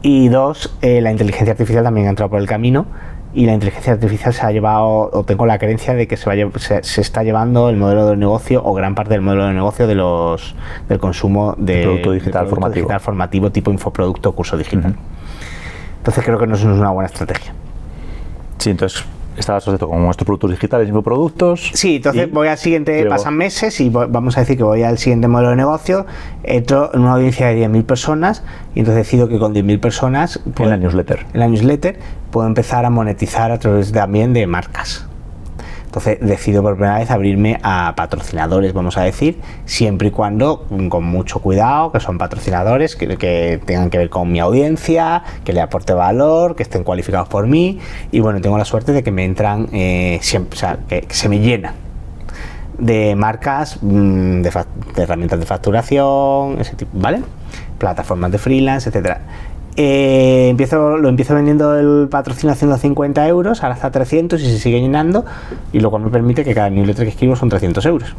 Y dos, la inteligencia artificial también ha entrado por el camino. Y la inteligencia artificial se ha llevado, o tengo la creencia de que se está llevando el modelo de negocio o gran parte del modelo de negocio del consumo de producto digital formativo tipo infoproducto o curso digital. Entonces creo que no es una buena estrategia. Sí, entonces estabas sujeto con nuestros productos digitales, infoproductos. Sí, entonces voy al siguiente, pasan meses y vamos a decir que voy al siguiente modelo de negocio, entro en una audiencia de 10.000 personas y entonces decido que con 10.000 personas en la newsletter puedo empezar a monetizar a través también de marcas. Entonces decido por primera vez abrirme a patrocinadores, vamos a decir, siempre y cuando con mucho cuidado, que son patrocinadores que tengan que ver con mi audiencia, que le aporte valor, que estén cualificados por mí. Y bueno, tengo la suerte de que me entran siempre, o sea, que se me llena de marcas, de herramientas de facturación, ese tipo, ¿vale? Plataformas de freelance, etcétera. Lo empiezo vendiendo el patrocinio haciendo 50 euros, ahora está a 300 y se sigue llenando, y lo cual me permite que cada newsletter que escribo son 300 euros.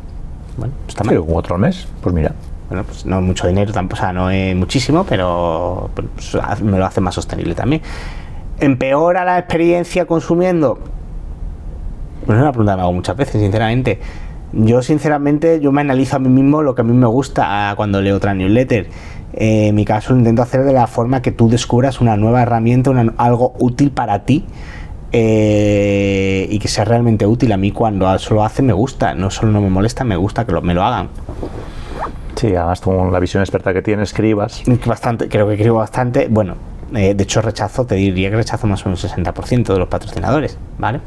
Bueno, está mal. Sí, otro al mes, pues mira. Bueno, pues no es mucho dinero tampoco, o sea, no es muchísimo, pero pues, me lo hace más sostenible también. ¿Empeora la experiencia consumiendo? Pues es una pregunta que me hago muchas veces, sinceramente. Yo me analizo a mí mismo lo que a mí me gusta cuando leo otra newsletter. En mi caso lo intento hacer de la forma que tú descubras una nueva herramienta, algo útil para ti, y que sea realmente útil. A mí cuando eso lo hacen me gusta, no solo no me molesta, me gusta que me lo hagan. Sí, además con la visión experta que tienes, escribas. Bastante, creo que escribo bastante. Bueno, de hecho te diría que rechazo más o menos el 60% de los patrocinadores, ¿vale?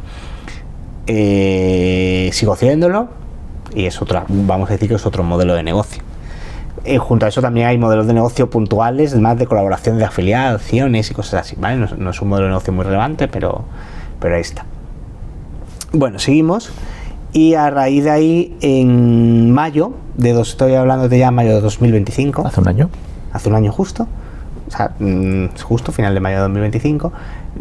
Sigo haciéndolo y es vamos a decir que es otro modelo de negocio. Junto a eso también hay modelos de negocio puntuales, más de colaboración de afiliaciones y cosas así, ¿vale? No es un modelo de negocio muy relevante, pero ahí está. Bueno, seguimos. Y a raíz de ahí, en mayo, estoy hablando de ya mayo de 2025. ¿Hace un año? Hace un año justo. O sea, justo, final de mayo de 2025.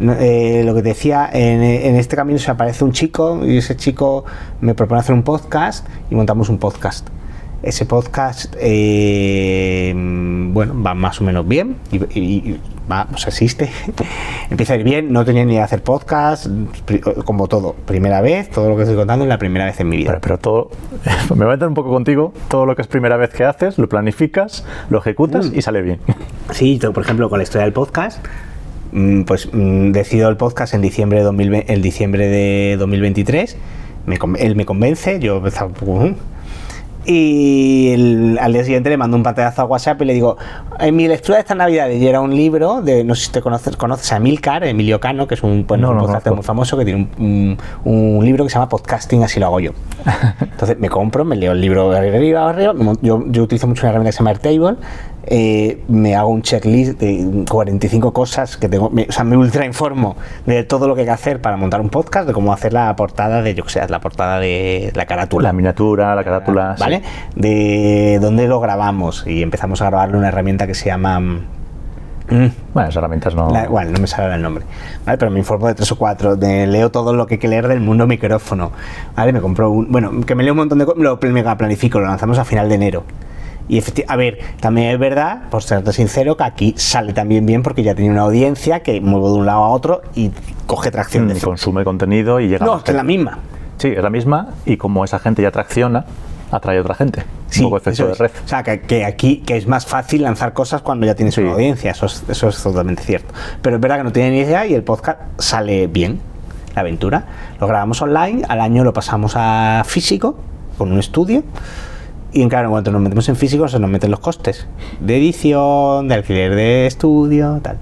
Lo que te decía, en este camino se aparece un chico y ese chico me propone hacer un podcast y montamos un podcast. Ese podcast, bueno, va más o menos bien y va, pues existe, empieza a ir bien. No tenía ni idea de hacer podcast, como todo, primera vez, todo lo que estoy contando es la primera vez en mi vida. Pero todo, me voy a meter un poco contigo, todo lo que es primera vez que haces, lo planificas, lo ejecutas y sale bien. Sí, por ejemplo, con la historia del podcast, pues decido el podcast en diciembre de 2023, él me convence, yo estaba un poco... Y al día siguiente le mando un pantallazo a WhatsApp y le digo, en mi lectura de esta Navidad, y era un libro de, no sé si te conoces a Emilio Cano, que es un podcaster muy famoso que tiene un libro que se llama Podcasting, así lo hago yo. Entonces me compro, me leo el libro de arriba, yo utilizo mucho una herramienta que se llama Airtable, me hago un checklist de 45 cosas que tengo, me ultra informo de todo lo que hay que hacer para montar un podcast, de cómo hacer la portada de, yo que sé, la portada de la carátula. La miniatura, la carátula, ¿vale? Sí. De dónde lo grabamos, y empezamos a grabarlo en una herramienta que se llama... Bueno, las herramientas no... Bueno, no me sale el nombre, ¿vale? Pero me informo de 3 o 4, leo todo lo que hay que leer del mundo micrófono, ¿vale? Me compro que me leo un montón de cosas, lo mega planifico, lo lanzamos a final de enero. Y a ver, también es verdad, por serte sincero, que aquí sale también bien porque ya tiene una audiencia que muevo de un lado a otro y coge tracción. Consume contenido y llega... No, es que es la misma. Sí, es la misma, y como esa gente ya tracciona, atrae a otra gente. Sí, un poco efecto de red. O sea, que aquí que es más fácil lanzar cosas cuando ya tienes una audiencia, eso es totalmente cierto. Pero es verdad que no tiene ni idea y el podcast sale bien, la aventura. Lo grabamos online, al año lo pasamos a físico, con un estudio. Y claro, cuando nos metemos en físico se nos meten los costes de edición, de alquiler de estudio, tal.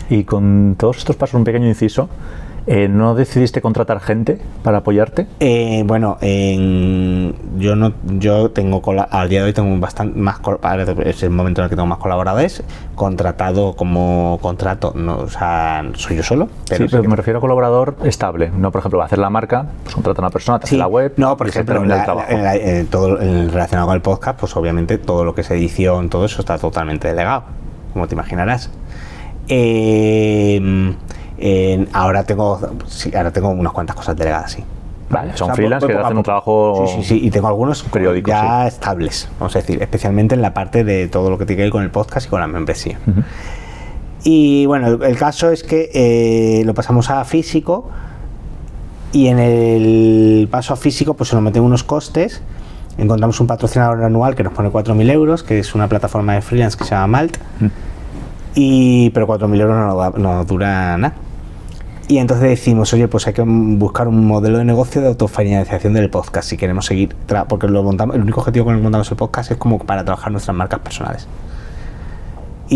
Y con todos estos pasos, un pequeño inciso, ¿no decidiste contratar gente para apoyarte? Yo tengo al día de hoy tengo bastante más, es el momento en el que tengo más colaboradores, contratado como contrato, no, o sea, soy yo solo. Pero me refiero a colaborador estable, no, por ejemplo, va a hacer la marca, pues contrata a una persona, te hace la web, no, por ejemplo, todo relacionado con el podcast, pues obviamente todo lo que es edición, todo eso está totalmente delegado, como te imaginarás. Ahora tengo unas cuantas cosas delegadas, sí. Vale, son freelance que hacen un trabajo sí, y tengo algunos periódicos ya estables, vamos a decir, especialmente en la parte de todo lo que tiene que ver con el podcast y con la membresía. Y bueno, el caso es que lo pasamos a físico, y en el paso a físico pues se nos meten unos costes. Encontramos un patrocinador anual que nos pone 4.000 euros, que es una plataforma de freelance que se llama Malt. Pero 4.000 euros no dura nada. Y entonces decimos, oye, pues hay que buscar un modelo de negocio de autofinanciación del podcast si queremos seguir, porque el único objetivo con el que montamos el podcast es como para trabajar nuestras marcas personales.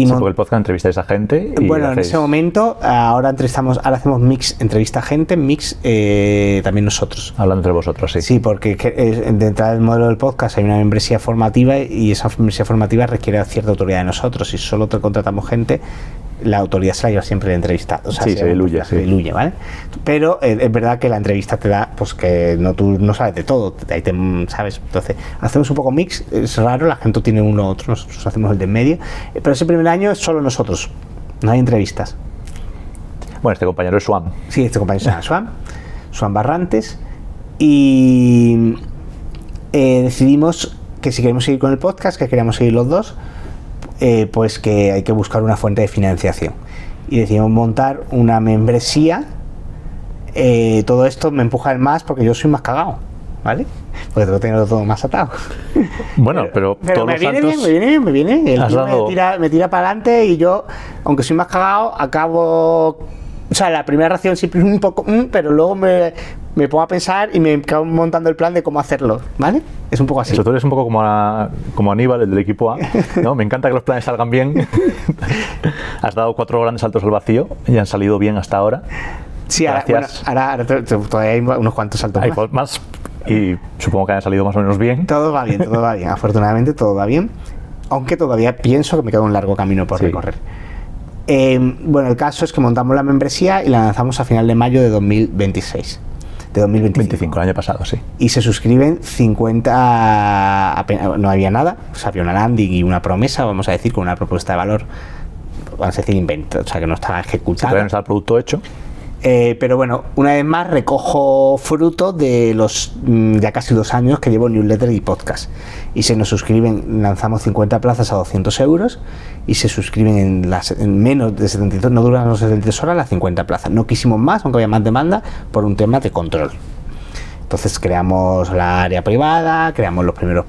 Porque el podcast entrevistáis a gente y en ese momento ahora hacemos mix entrevista a gente, mix también nosotros. Hablando entre vosotros, sí. Sí, porque dentro del modelo del podcast hay una membresía formativa y esa membresía formativa requiere cierta autoridad de nosotros. Si solo te contratamos gente, la autoridad se la lleva siempre de entrevistado. O sea, se diluye, se diluye, ¿vale? Pero es verdad que la entrevista te da, pues que tú no sabes de todo, ahí sabes. Entonces, hacemos un poco mix, es raro, la gente tiene uno u otro, nosotros hacemos el de en medio, pero ese primer año es solo nosotros, no hay entrevistas. Bueno, este compañero es Swan. Sí, este compañero se llama Swan Barrantes, y decidimos que si queremos seguir con el podcast, que queríamos seguir los dos, pues que hay que buscar una fuente de financiación, y decidimos montar una membresía. Todo esto me empuja el más porque yo soy más cagado, ¿vale? Porque tengo que tenerlo todo más atado. Bueno, pero todos me los viene santos bien, me viene. El tío me tira para adelante, y yo, aunque soy más cagado, acabo... O sea, la primera reacción siempre es un poco... pero luego me pongo a pensar y me acabo montando el plan de cómo hacerlo, ¿vale? Es un poco así. Eso, tú eres un poco como Aníbal, el del equipo A, ¿no? Me encanta que los planes salgan bien. Has dado 4 grandes saltos al vacío y han salido bien hasta ahora. Sí, ahora todavía hay unos cuantos saltos más. Y supongo que han salido más o menos bien. Todo va bien. Afortunadamente todo va bien. Aunque todavía pienso que me queda un largo camino por recorrer. El caso es que montamos la membresía y la lanzamos a final de mayo de 2026. De 2025. El año pasado, sí. Y se suscriben 50... no había nada. O sea, había una landing y una promesa, vamos a decir, con una propuesta de valor, vamos a decir, invento, o sea, que no estaba ejecutada. Todavía no está el producto hecho. Pero bueno, una vez más recojo fruto de los ya casi 2 años que llevo newsletter y podcast, y se nos suscriben, lanzamos 50 plazas a 200 euros y se suscriben en menos de 72, no duran los 72 horas las 50 plazas. No quisimos más, aunque había más demanda, por un tema de control. Entonces creamos la área privada, creamos los primeros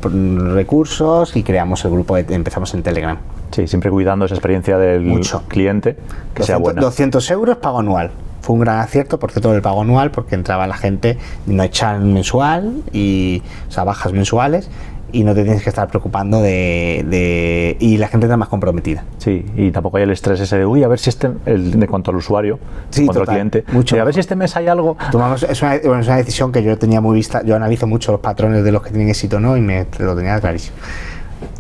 recursos y creamos el grupo, empezamos en Telegram. Sí, siempre cuidando esa experiencia del cliente, que 200, sea buena. 200 euros pago anual. Fue un gran acierto, por cierto, el pago anual, porque entraba la gente, no echan mensual, o sea, bajas mensuales, y no te tienes que estar preocupando y la gente está más comprometida. Sí, y tampoco hay el estrés ese de, uy, a ver si de cuanto al usuario, sí, en cuanto total, al cliente, mucho a ver si este mes hay algo. Es una decisión que yo tenía muy vista, yo analizo mucho los patrones de los que tienen éxito, ¿no? Y lo tenía clarísimo.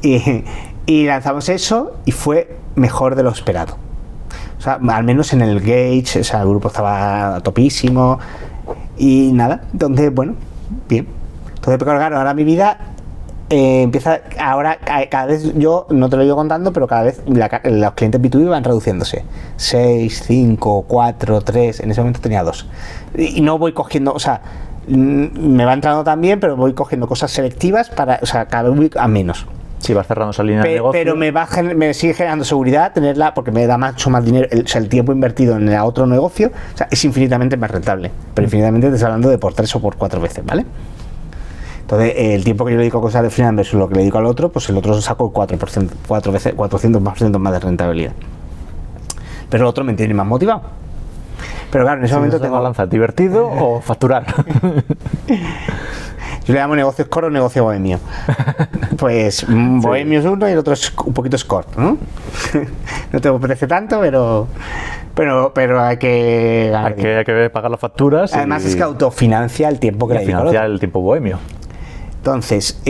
Y lanzamos eso y fue mejor de lo esperado. O sea, al menos en el Gauge, o sea, el grupo estaba topísimo y nada, entonces, bueno, bien. Entonces, claro, ahora mi vida empieza, ahora cada vez, yo no te lo digo contando, pero cada vez los clientes B2B van reduciéndose. 6, 5, 4, 3, en ese momento tenía 2. Y no voy cogiendo, o sea, me va entrando también, pero voy cogiendo cosas selectivas o sea, cada vez voy a menos. Sí, vas cerrando esa línea de negocio. Pero me sigue generando seguridad tenerla, porque me da mucho más dinero, o sea, el tiempo invertido en el otro negocio, o sea, es infinitamente más rentable. Pero infinitamente te estoy hablando de por 3 o por 4 veces, ¿vale? Entonces, el tiempo que yo le dedico a cosas de freelance versus lo que le dedico al otro, pues el otro saco 4%, 400% más de rentabilidad. Pero el otro me tiene más motivado. Pero claro, en ese momento tengo balanza, ¿divertido o facturar? Yo le llamo negocio score o negocio bohemio. Pues bohemio es uno y el otro es un poquito score, ¿no? No te parece tanto, pero hay que ganar. Hay que pagar las facturas. Además es que autofinancia el tiempo que le dedico. Financia el tiempo bohemio. Entonces,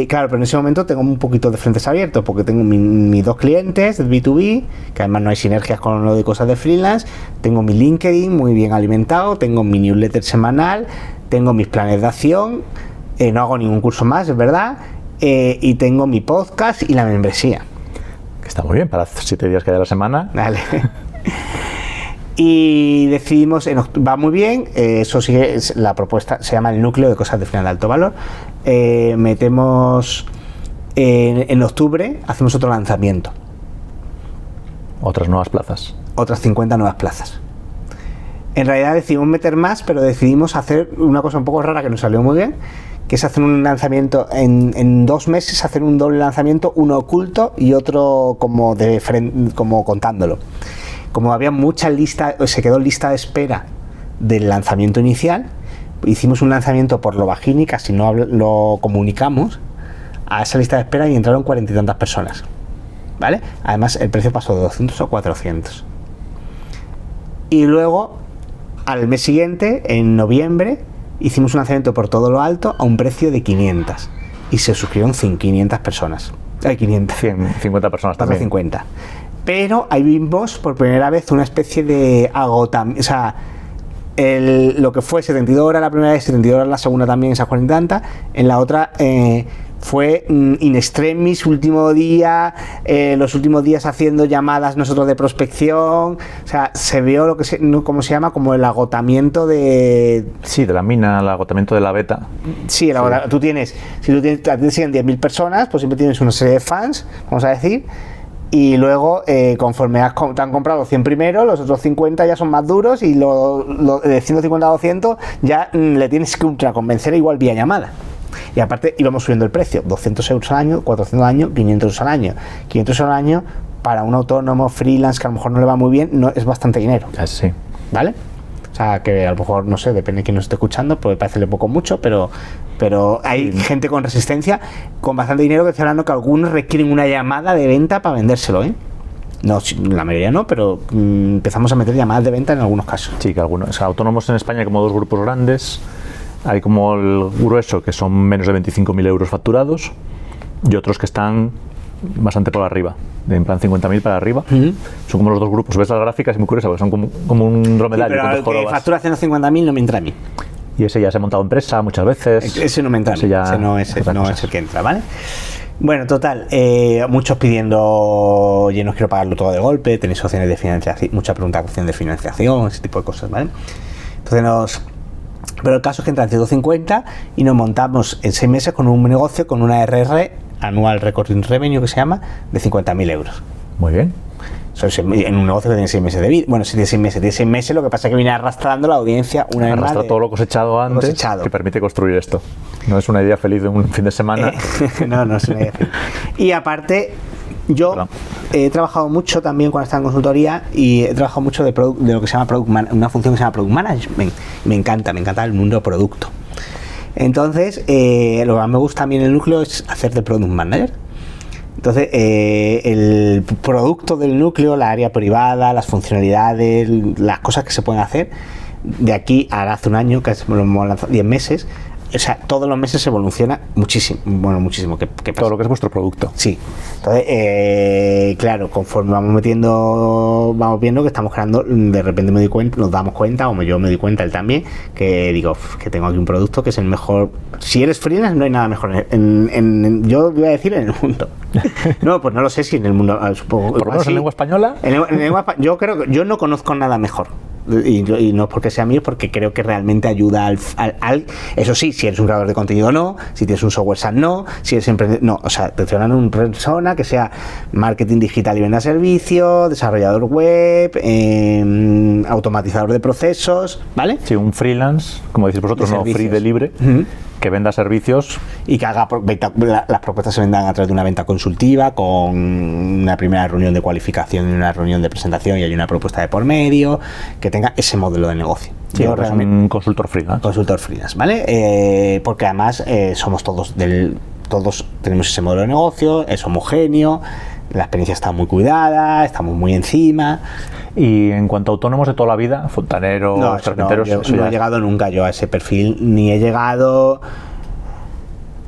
claro, pero en ese momento tengo un poquito de frentes abiertos porque tengo mis 2 clientes de B2B, que además no hay sinergias con lo de cosas de freelance, tengo mi LinkedIn muy bien alimentado, tengo mi newsletter semanal, tengo mis planes de acción, no hago ningún curso más, es verdad, y tengo mi podcast y la membresía. Que está muy bien, para 7 días que hay a la semana. Vale. Y decidimos, va muy bien, eso sigue, la propuesta se llama el núcleo de cosas de freelance de alto valor. Metemos en octubre, hacemos otro lanzamiento. Otras nuevas plazas. Otras 50 nuevas plazas. En realidad decidimos meter más, pero decidimos hacer una cosa un poco rara que nos salió muy bien, que es hacer un lanzamiento en 2 meses, hacer un doble lanzamiento, uno oculto y otro como contándolo. Como había mucha lista, se quedó lista de espera del lanzamiento inicial, hicimos un lanzamiento por lo bajín y casi no lo comunicamos a esa lista de espera y entraron 40 y tantas personas, ¿vale? Además el precio pasó de 200 a 400. Y luego, al mes siguiente, en noviembre, hicimos un lanzamiento por todo lo alto a un precio de 500 y se suscribieron 500 personas. 50 personas también. 50. Pero ahí vimos por primera vez una especie de agotamiento, o sea, lo que fue 72 horas la primera vez, 72 horas la segunda también, esas 40 y tantas, en la otra fue in extremis, último día, los últimos días haciendo llamadas nosotros de prospección, o sea, se vio lo que ¿cómo se llama? Como el agotamiento de... Sí, de la mina, el agotamiento de la beta. Sí, tú tienes, si te siguen 10.000 personas, pues siempre tienes una serie de fans, vamos a decir. Y luego, conforme te han comprado 100 primero, los otros 50 ya son más duros y de 150 a 200 ya le tienes que ultraconvencer igual vía llamada. Y aparte íbamos subiendo el precio, 200 euros al año, 400 al año, 500 euros al año. 500 euros al año para un autónomo freelance que a lo mejor no le va muy bien, no es bastante dinero. Sí. ¿Vale? O sea, que a lo mejor, no sé, depende de quién nos esté escuchando, puede parecerle poco o mucho, pero hay gente con resistencia, con bastante dinero, que estoy hablando que algunos requieren una llamada de venta para vendérselo, ¿eh? No, la mayoría no, pero empezamos a meter llamadas de venta en algunos casos. Sí, que algunos. O sea, autónomos en España hay como 2 grupos grandes. Hay como el grueso, que son menos de 25.000 euros facturados, y otros que están bastante por arriba, en plan 50.000 para arriba. Son como los 2 grupos. Ves las gráficas y muy curioso, porque son como un dromedario. Sí, pero el que factura 150.000 no me entra a mí. Y ese ya se ha montado empresa muchas veces. Ese no me entra a mí. Ese no es el que entra, ¿vale? Bueno, total, muchos pidiendo, oye, no quiero pagarlo todo de golpe, tenéis opciones de financiación, mucha pregunta de opción de financiación, ese tipo de cosas, ¿vale? Entonces pero el caso es que entra en 150 y nos montamos en 6 meses con un negocio con una RR, Annual Recurring Revenue, que se llama, de 50.000 euros. Muy bien. En un negocio que tiene 6 meses de vida. Bueno, si tiene 6 meses, lo que pasa es que viene arrastrando la audiencia una vez más. Arrastra todo lo cosechado antes, que permite construir esto. No es una idea feliz de un fin de semana. No es una idea feliz. Y aparte, yo he trabajado mucho también cuando estaba en consultoría y he trabajado mucho de lo que se llama una función que se llama Product Management. Me encanta el mundo producto. Entonces, lo que más me gusta a mí en el núcleo es hacer de product manager. Entonces, el producto del núcleo, la área privada, las funcionalidades, las cosas que se pueden hacer, de aquí a hace un año, que lo hemos lanzado 10 meses, o sea, todos los meses se evoluciona muchísimo, bueno, muchísimo. ¿Qué pasa? Todo lo que es vuestro producto. Sí. Entonces, claro, conforme vamos viendo que estamos creando, de repente nos damos cuenta, o yo me doy cuenta, él también, que digo, que tengo aquí un producto que es el mejor. Si eres freelance, no hay nada mejor. Yo voy a decir en el mundo. No, pues no lo sé si en el mundo, supongo. Por lo menos en lengua española. Yo creo que yo no conozco nada mejor. Y no es porque sea mío, es porque creo que realmente ayuda al eso sí, si eres un creador de contenido no, si tienes un software SaaS no, si eres emprendedor no, o sea, atención a una persona que sea marketing digital y venda servicios, desarrollador web, automatizador de procesos, ¿vale? Sí, un freelance, como decís vosotros, no free de libre, que venda servicios y que haga las propuestas se vendan a través de una venta consultiva con una primera reunión de cualificación y una reunión de presentación y hay una propuesta de por medio, que tenga ese modelo de negocio. Sí, yo realmente un consultor freelance. Consultor freelance, ¿vale? Porque además somos todos tenemos ese modelo de negocio, es homogéneo, la experiencia está muy cuidada, estamos muy encima. Y en cuanto a autónomos de toda la vida, fontaneros, carpinteros... No he llegado nunca yo a ese perfil, ni he llegado...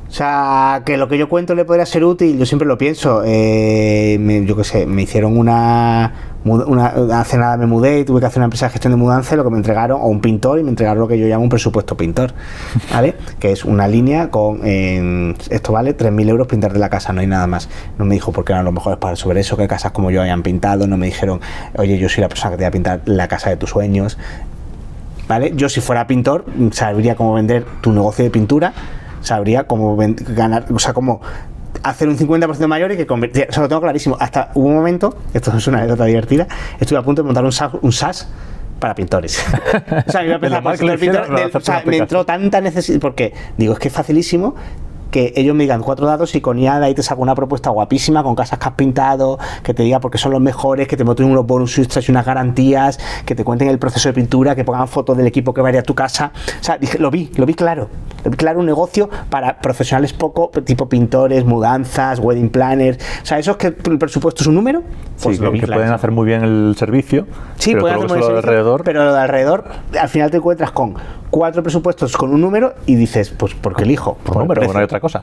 O sea, que lo que yo cuento le podría ser útil, yo siempre lo pienso. Yo qué sé, me hicieron hace nada me mudé y tuve que hacer una empresa de gestión de mudanza, lo que me entregaron, o un pintor, y me entregaron lo que yo llamo un presupuesto pintor, ¿vale? Que es una línea con, esto vale 3.000 euros pintar de la casa, no hay nada más. No me dijo porque eran los mejores para sobre eso, que casas como yo hayan pintado, no me dijeron, oye, yo soy la persona que te va a pintar la casa de tus sueños, ¿vale? Yo si fuera pintor, sabría cómo vender tu negocio de pintura, sabría cómo ganar, o sea, cómo hacer un 50% mayor y que convertir, o sea, lo tengo clarísimo. Hasta hubo un momento, esto es una anécdota divertida, estuve a punto de montar un SaaS para pintores. O sea, me entró tanta necesidad, porque digo, es que es facilísimo que ellos me digan 4 datos y con IA de ahí te saco una propuesta guapísima con casas que has pintado, que te diga por qué son los mejores, que te monten unos bonus extras y unas garantías, que te cuenten el proceso de pintura, que pongan fotos del equipo que va a ir a tu casa. O sea, dije, lo vi claro, un negocio para profesionales tipo pintores, mudanzas, wedding planners. O sea, esos que el presupuesto es un número, pues sí, que pueden hacer muy bien el servicio, sí, pero todo lo de alrededor... Pero lo de alrededor, al final te encuentras con 4 presupuestos con un número y dices, pues, ¿por qué elijo? Por número, no hay otra cosa.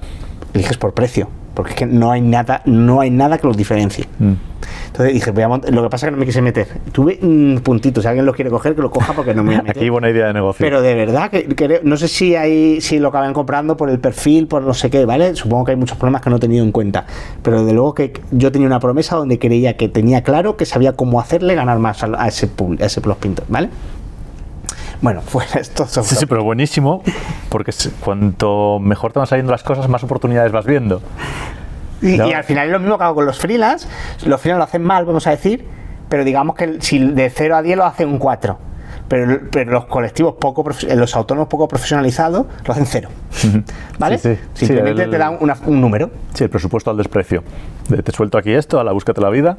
Eliges por precio, porque es que no hay nada que los diferencie. Entonces dije, lo que pasa es que no me quise meter. Tuve un puntito, si alguien lo quiere coger, que lo coja porque no me voy a meter. Aquí buena idea de negocio. Pero de verdad, que no sé si lo acaban comprando por el perfil, por no sé qué, ¿vale? Supongo que hay muchos problemas que no he tenido en cuenta. Pero de luego que yo tenía una promesa donde creía que tenía claro que sabía cómo hacerle ganar más a ese los pintores, ¿vale? Bueno, pues esto... Sí, pero buenísimo, porque cuanto mejor te van saliendo las cosas, más oportunidades vas viendo. Y al final es lo mismo que hago con los freelance. Los freelance lo hacen mal, vamos a decir, pero digamos que si de 0 a 10 lo hacen un 4. Pero los colectivos los autónomos poco profesionalizados lo hacen 0. ¿Vale? Sí. Simplemente te dan un número. Sí, el presupuesto al desprecio. Te suelto aquí esto, a la búsquete la vida.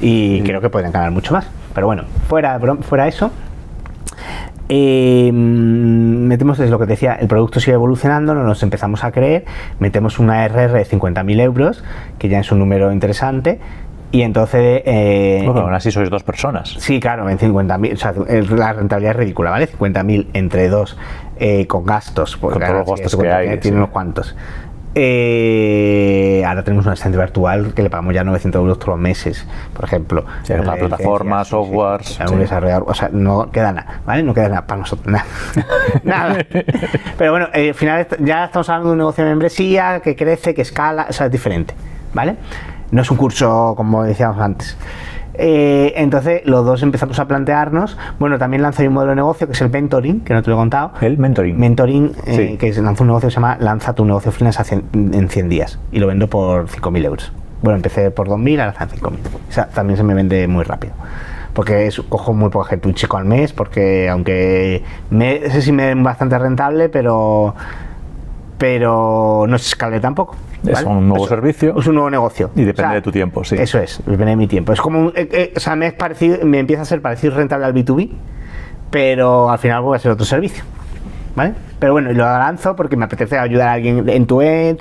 Y creo que podrían ganar mucho más. Pero bueno, fuera eso... metemos, es lo que te decía, el producto sigue evolucionando, nos empezamos a creer, metemos una RR de 50.000 euros, que ya es un número interesante, y entonces... bueno, aún así sois 2 personas. Sí, claro, en 50.000, o sea, la rentabilidad es ridícula, ¿vale? 50.000 entre 2, con gastos, con todos los gastos que hay. Tiene unos cuantos. Ahora tenemos un asistente virtual que le pagamos ya 900 euros todos los meses, por ejemplo. Sí, para plataformas, softwares. Un desarrollador, o sea, no queda nada, ¿vale? No queda nada para nosotros, nada. Nada. Pero bueno, al final ya estamos hablando de un negocio de membresía que crece, que escala, o sea, es diferente, ¿vale? No es un curso como decíamos antes. Entonces los dos empezamos a plantearnos, bueno, también lanzó un modelo de negocio que es el mentoring, que no te lo he contado. El mentoring. Sí. Que lanzó un negocio que se llama Lanza tu negocio freelance en 100 días y lo vendo por 5.000 euros. Bueno, empecé por 2.000, ahora están 5.000. O sea, también se me vende muy rápido. Porque cojo muy poca gente, un chico al mes, porque aunque ese sí me es bastante rentable, pero no es escalable tampoco. ¿vale? Es un nuevo servicio. Es un nuevo negocio. Y depende de tu tiempo, sí. Eso es, depende de mi tiempo. Es como, o sea, me empieza a ser parecido rentable al B2B, pero al final voy a ser otro servicio. ¿vale? Pero bueno, lo lanzo porque me apetece ayudar a alguien en tu end.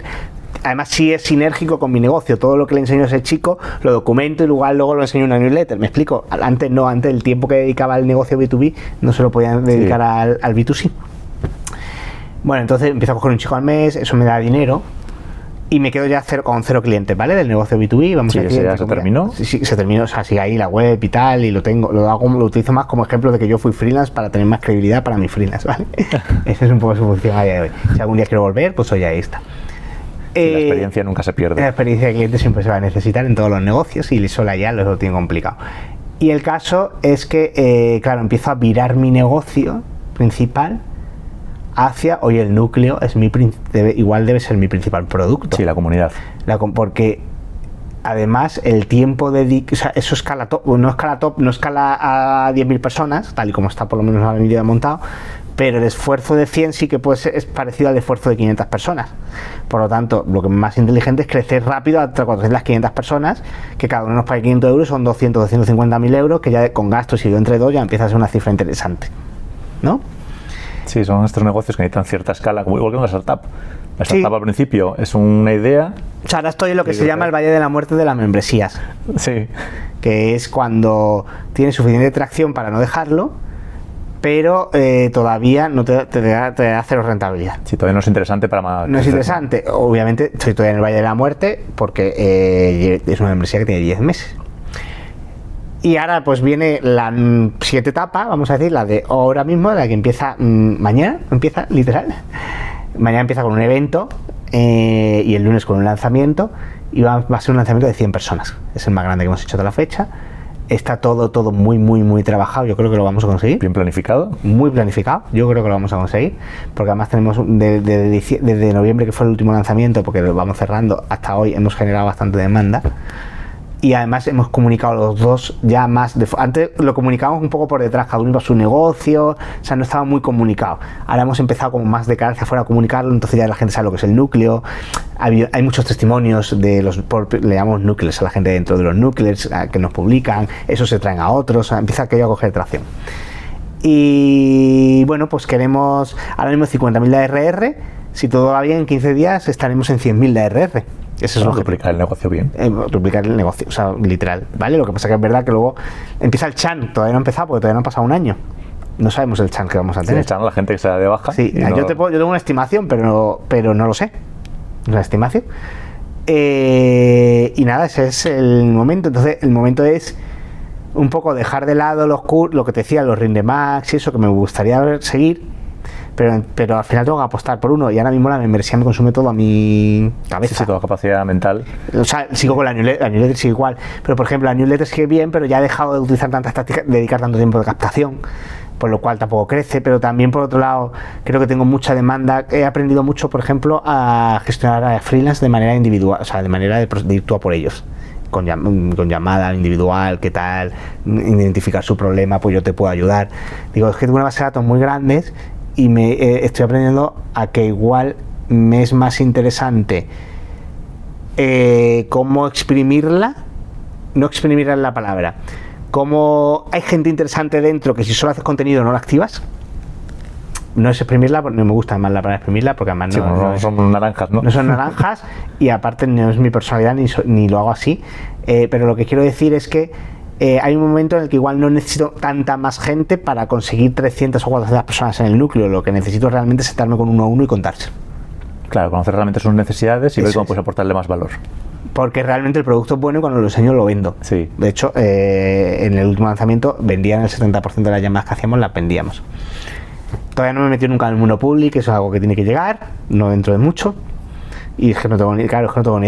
Además, sí es sinérgico con mi negocio. Todo lo que le enseño a ese chico lo documento y luego lo enseño en una newsletter. ¿Me explico? Antes el tiempo que dedicaba al negocio B2B no se lo podía dedicar al B2C. Bueno, entonces empiezo a coger un chico al mes, eso me da dinero y me quedo ya con 0 clientes, ¿vale? Del negocio B2B. Vamos a decir, ya se terminó. Sí, se terminó. O sea, sigue ahí la web y tal, y lo utilizo más como ejemplo de que yo fui freelance para tener más credibilidad para mi freelance, ¿vale? Esa es un poco su función a día de hoy. Si algún día quiero volver, pues hoy ahí está. La experiencia nunca se pierde. La experiencia de cliente siempre se va a necesitar en todos los negocios y sola ya lo tiene complicado. Y el caso es que, claro, empiezo a virar mi negocio principal hacia, hoy el núcleo es igual debe ser mi principal producto. Sí, la comunidad. Porque además el tiempo o sea, eso escala no escala a 10.000 personas, tal y como está por lo menos ahora el vídeo montado, pero el esfuerzo de 100 sí que es parecido al esfuerzo de 500 personas. Por lo tanto, lo que es más inteligente es crecer rápido hasta 400, 500 personas, que cada uno nos pague 500 euros, son 200, 250.000 euros, que ya con gastos y yo entre dos ya empieza a ser una cifra interesante, ¿no? Sí, son estos negocios que necesitan cierta escala, igual que una startup. La startup al principio es una idea. O sea, ahora estoy en lo que se llama el Valle de la Muerte de las membresías. Sí. Que es cuando tienes suficiente tracción para no dejarlo, pero todavía no te da cero rentabilidad. Sí, todavía no es interesante para más. No es interesante. Obviamente estoy todavía en el Valle de la Muerte porque es una membresía que tiene 10 meses. Y ahora pues viene la siguiente etapa, vamos a decir, la de ahora mismo, la que empieza mañana, literal. Mañana empieza con un evento y el lunes con un lanzamiento y va a ser un lanzamiento de 100 personas. Es el más grande que hemos hecho de la fecha. Está todo muy, muy, muy trabajado. Yo creo que lo vamos a conseguir. Bien planificado. Muy planificado. Yo creo que lo vamos a conseguir. Porque además tenemos desde noviembre, que fue el último lanzamiento, porque lo vamos cerrando, hasta hoy hemos generado bastante demanda. Y además hemos comunicado los dos ya más antes lo comunicábamos un poco por detrás, cada uno iba a su negocio, o sea, no estaba muy comunicado. Ahora hemos empezado como más de cara hacia afuera a comunicarlo, entonces ya la gente sabe lo que es el núcleo. Hay muchos testimonios de le llamamos núcleos a la gente dentro de los núcleos que nos publican, eso se traen a otros, o sea, empieza aquello a coger tracción. Y bueno, pues queremos ahora mismo 50.000 de ARR, si todo va bien en 15 días estaremos en 100.000 de ARR. Eso es lo que duplicar el negocio bien. Duplicar el negocio, o sea, literal, ¿vale? Lo que pasa que es verdad que luego empieza el chan, todavía no ha empezado porque todavía no ha pasado un año. No sabemos el chan que vamos a tener. Sí, el chan, la gente que se da de baja. Sí, yo tengo una estimación, pero no lo sé. Una estimación. Y nada, ese es el momento. Entonces, el momento es un poco dejar de lado lo que te decía, los Rindemax y eso que me gustaría seguir. Pero al final tengo que apostar por uno y ahora mismo la membresía me consume todo a mi cabeza. Sí, toda capacidad mental. O sea, sigo con la newsletter sigue igual. Pero por ejemplo, la newsletter sigue bien, pero ya he dejado de utilizar tantas tácticas, dedicar tanto tiempo de captación, por lo cual tampoco crece. Pero también por otro lado, creo que tengo mucha demanda. He aprendido mucho, por ejemplo, a gestionar a freelance de manera individual, o sea, de manera de ir tú a por ellos. Con llamada individual, qué tal, identificar su problema, pues yo te puedo ayudar. Digo, es que tengo una base de datos muy grandes y estoy aprendiendo a que igual me es más interesante cómo exprimirla, no exprimirla en la palabra, cómo hay gente interesante dentro que si solo haces contenido no la activas. No es exprimirla, no me gusta más la palabra exprimirla porque además sí, no son naranjas, ¿no? No son naranjas y aparte no es mi personalidad ni lo hago así, pero lo que quiero decir es que hay un momento en el que igual no necesito tanta más gente para conseguir 300 o 400 personas en el núcleo. Lo que necesito realmente es sentarme con uno a uno y contarse. Claro, conocer realmente sus necesidades y ver cómo puedes aportarle más valor. Porque realmente el producto es bueno y cuando lo enseño lo vendo. Sí. De hecho, en el último lanzamiento vendían el 70% de las llamadas que hacíamos, las vendíamos. Todavía no me he metido nunca en el Monopoly, que eso es algo que tiene que llegar, no dentro de mucho. Y es que no tengo ni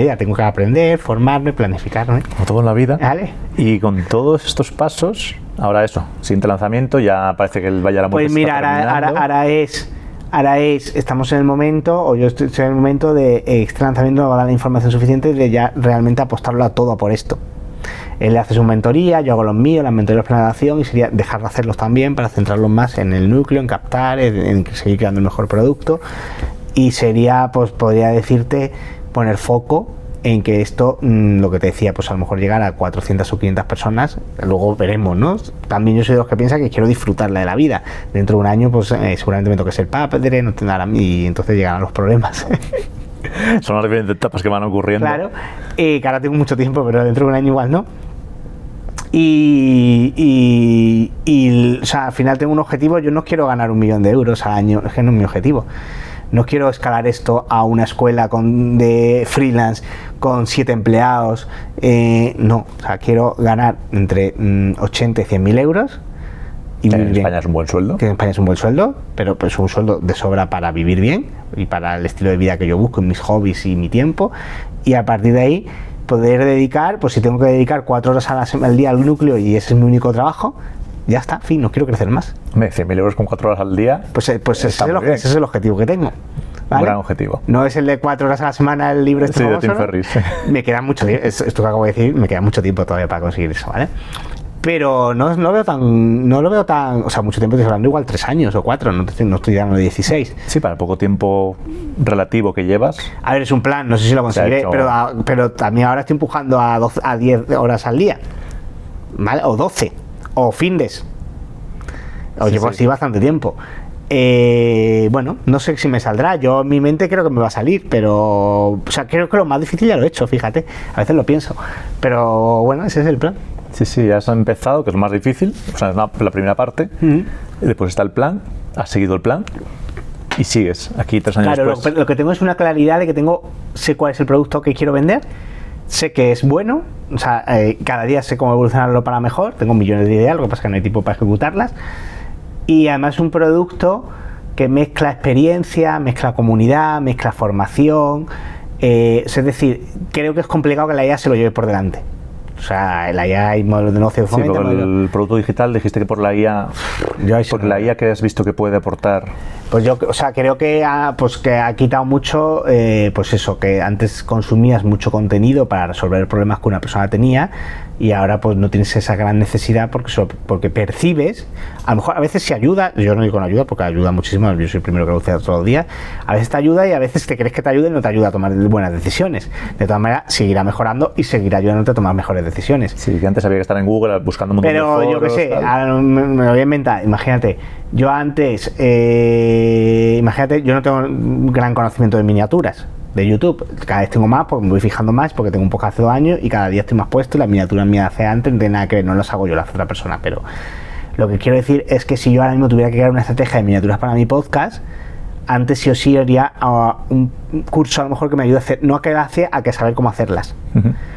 idea, tengo que aprender, formarme, planificarme. Como todo en la vida. ¿Vale? Y con todos estos pasos, ahora eso, siguiente lanzamiento, ya parece que el Valle de la Muerte pues mira, ahora estamos en el momento, o yo estoy en el momento de este lanzamiento me va a dar la información suficiente de ya realmente apostarlo a todo a por esto. Él hace su mentoría, yo hago los míos, las mentorías de planificación y sería dejar de hacerlos también para centrarlos más en el núcleo, en captar, en seguir creando el mejor producto. Y sería, pues podría decirte, poner foco en que esto, lo que te decía, pues a lo mejor llegar a 400 o 500 personas, luego veremos, ¿no? También yo soy de los que piensa que quiero disfrutarla de la vida. Dentro de un año, pues seguramente me toque ser padre, no tendrá y entonces llegarán los problemas. Son las diferentes etapas que van ocurriendo. Claro, que ahora tengo mucho tiempo, pero dentro de un año igual no. O sea, al final tengo un objetivo. Yo no quiero ganar 1 millón de euros al año, es que no es mi objetivo. No quiero escalar esto a una escuela de freelance con 7 empleados. No, o sea, quiero ganar entre 80 y 100.000 euros. Y en España es un buen sueldo. Que en España es un buen sueldo, pero pues un sueldo de sobra para vivir bien y para el estilo de vida que yo busco, en mis hobbies y mi tiempo. Y a partir de ahí poder dedicar, pues si tengo que dedicar 4 horas al día al núcleo y ese es mi único trabajo, ya está, en fin, no quiero crecer más. 100.000 euros con 4 horas al día. Pues ese es el objetivo que tengo. ¿Vale? Un gran objetivo. No es el de 4 horas a la semana el libro sí, famoso, de Tim Ferriss. Me queda mucho tiempo, esto que acabo de decir, me queda mucho tiempo todavía para conseguir eso, ¿vale? Pero no lo veo tan, o sea, mucho tiempo, estoy hablando igual 3 años o 4, no estoy dando 16. Sí, para el poco tiempo relativo que llevas. A ver, es un plan, no sé si lo conseguiré, pero también ahora estoy empujando a 10 horas al día, ¿vale? O 12, o findes. O llevo así bastante tiempo. Bueno, no sé si me saldrá. Yo en mi mente creo que me va a salir, pero o sea, creo que lo más difícil ya lo he hecho, fíjate. A veces lo pienso, pero bueno, ese es el plan. Sí, ya has empezado, que es lo más difícil, o sea, es la primera parte. Y después está el plan, has seguido el plan y sigues aquí 3 años después. Claro, lo que tengo es una claridad de que sé cuál es el producto que quiero vender, sé que es bueno, o sea, cada día sé cómo evolucionarlo para mejor, tengo millones de ideas, lo que pasa es que no hay tiempo para ejecutarlas. Y además es un producto que mezcla experiencia, mezcla comunidad, mezcla formación. Es decir, creo que es complicado que la IA se lo lleve por delante. O sea, la IA hay modelos de negocio. Sí, por el producto digital dijiste que por la IA, porque la IA que has visto que puede aportar. Pues yo, o sea, creo que ha quitado mucho, pues eso, que antes consumías mucho contenido para resolver problemas que una persona tenía y ahora pues no tienes esa gran necesidad porque percibes, a lo mejor a veces sí ayuda, yo no digo no ayuda porque ayuda muchísimo, yo soy el primero que lo usa todos los días, a veces te ayuda y a veces te crees que te ayuda y no te ayuda a tomar buenas decisiones. De todas maneras, seguirá mejorando y seguirá ayudándote a tomar mejores decisiones. Sí, que antes había que estar en Google buscando un montón de foros. Pero yo qué sé, me lo voy a inventar, imagínate, yo antes, imagínate, yo no tengo un gran conocimiento de miniaturas de YouTube, cada vez tengo más porque me voy fijando más porque tengo un podcast hace 2 años y cada día estoy más puesto y las miniaturas mías hace antes no tienen nada que ver, no las hago yo, las hace otra persona, pero lo que quiero decir es que si yo ahora mismo tuviera que crear una estrategia de miniaturas para mi podcast, antes sí o sí iría a un curso a lo mejor que me ayude a hacer, no a que hace, a que saber cómo hacerlas.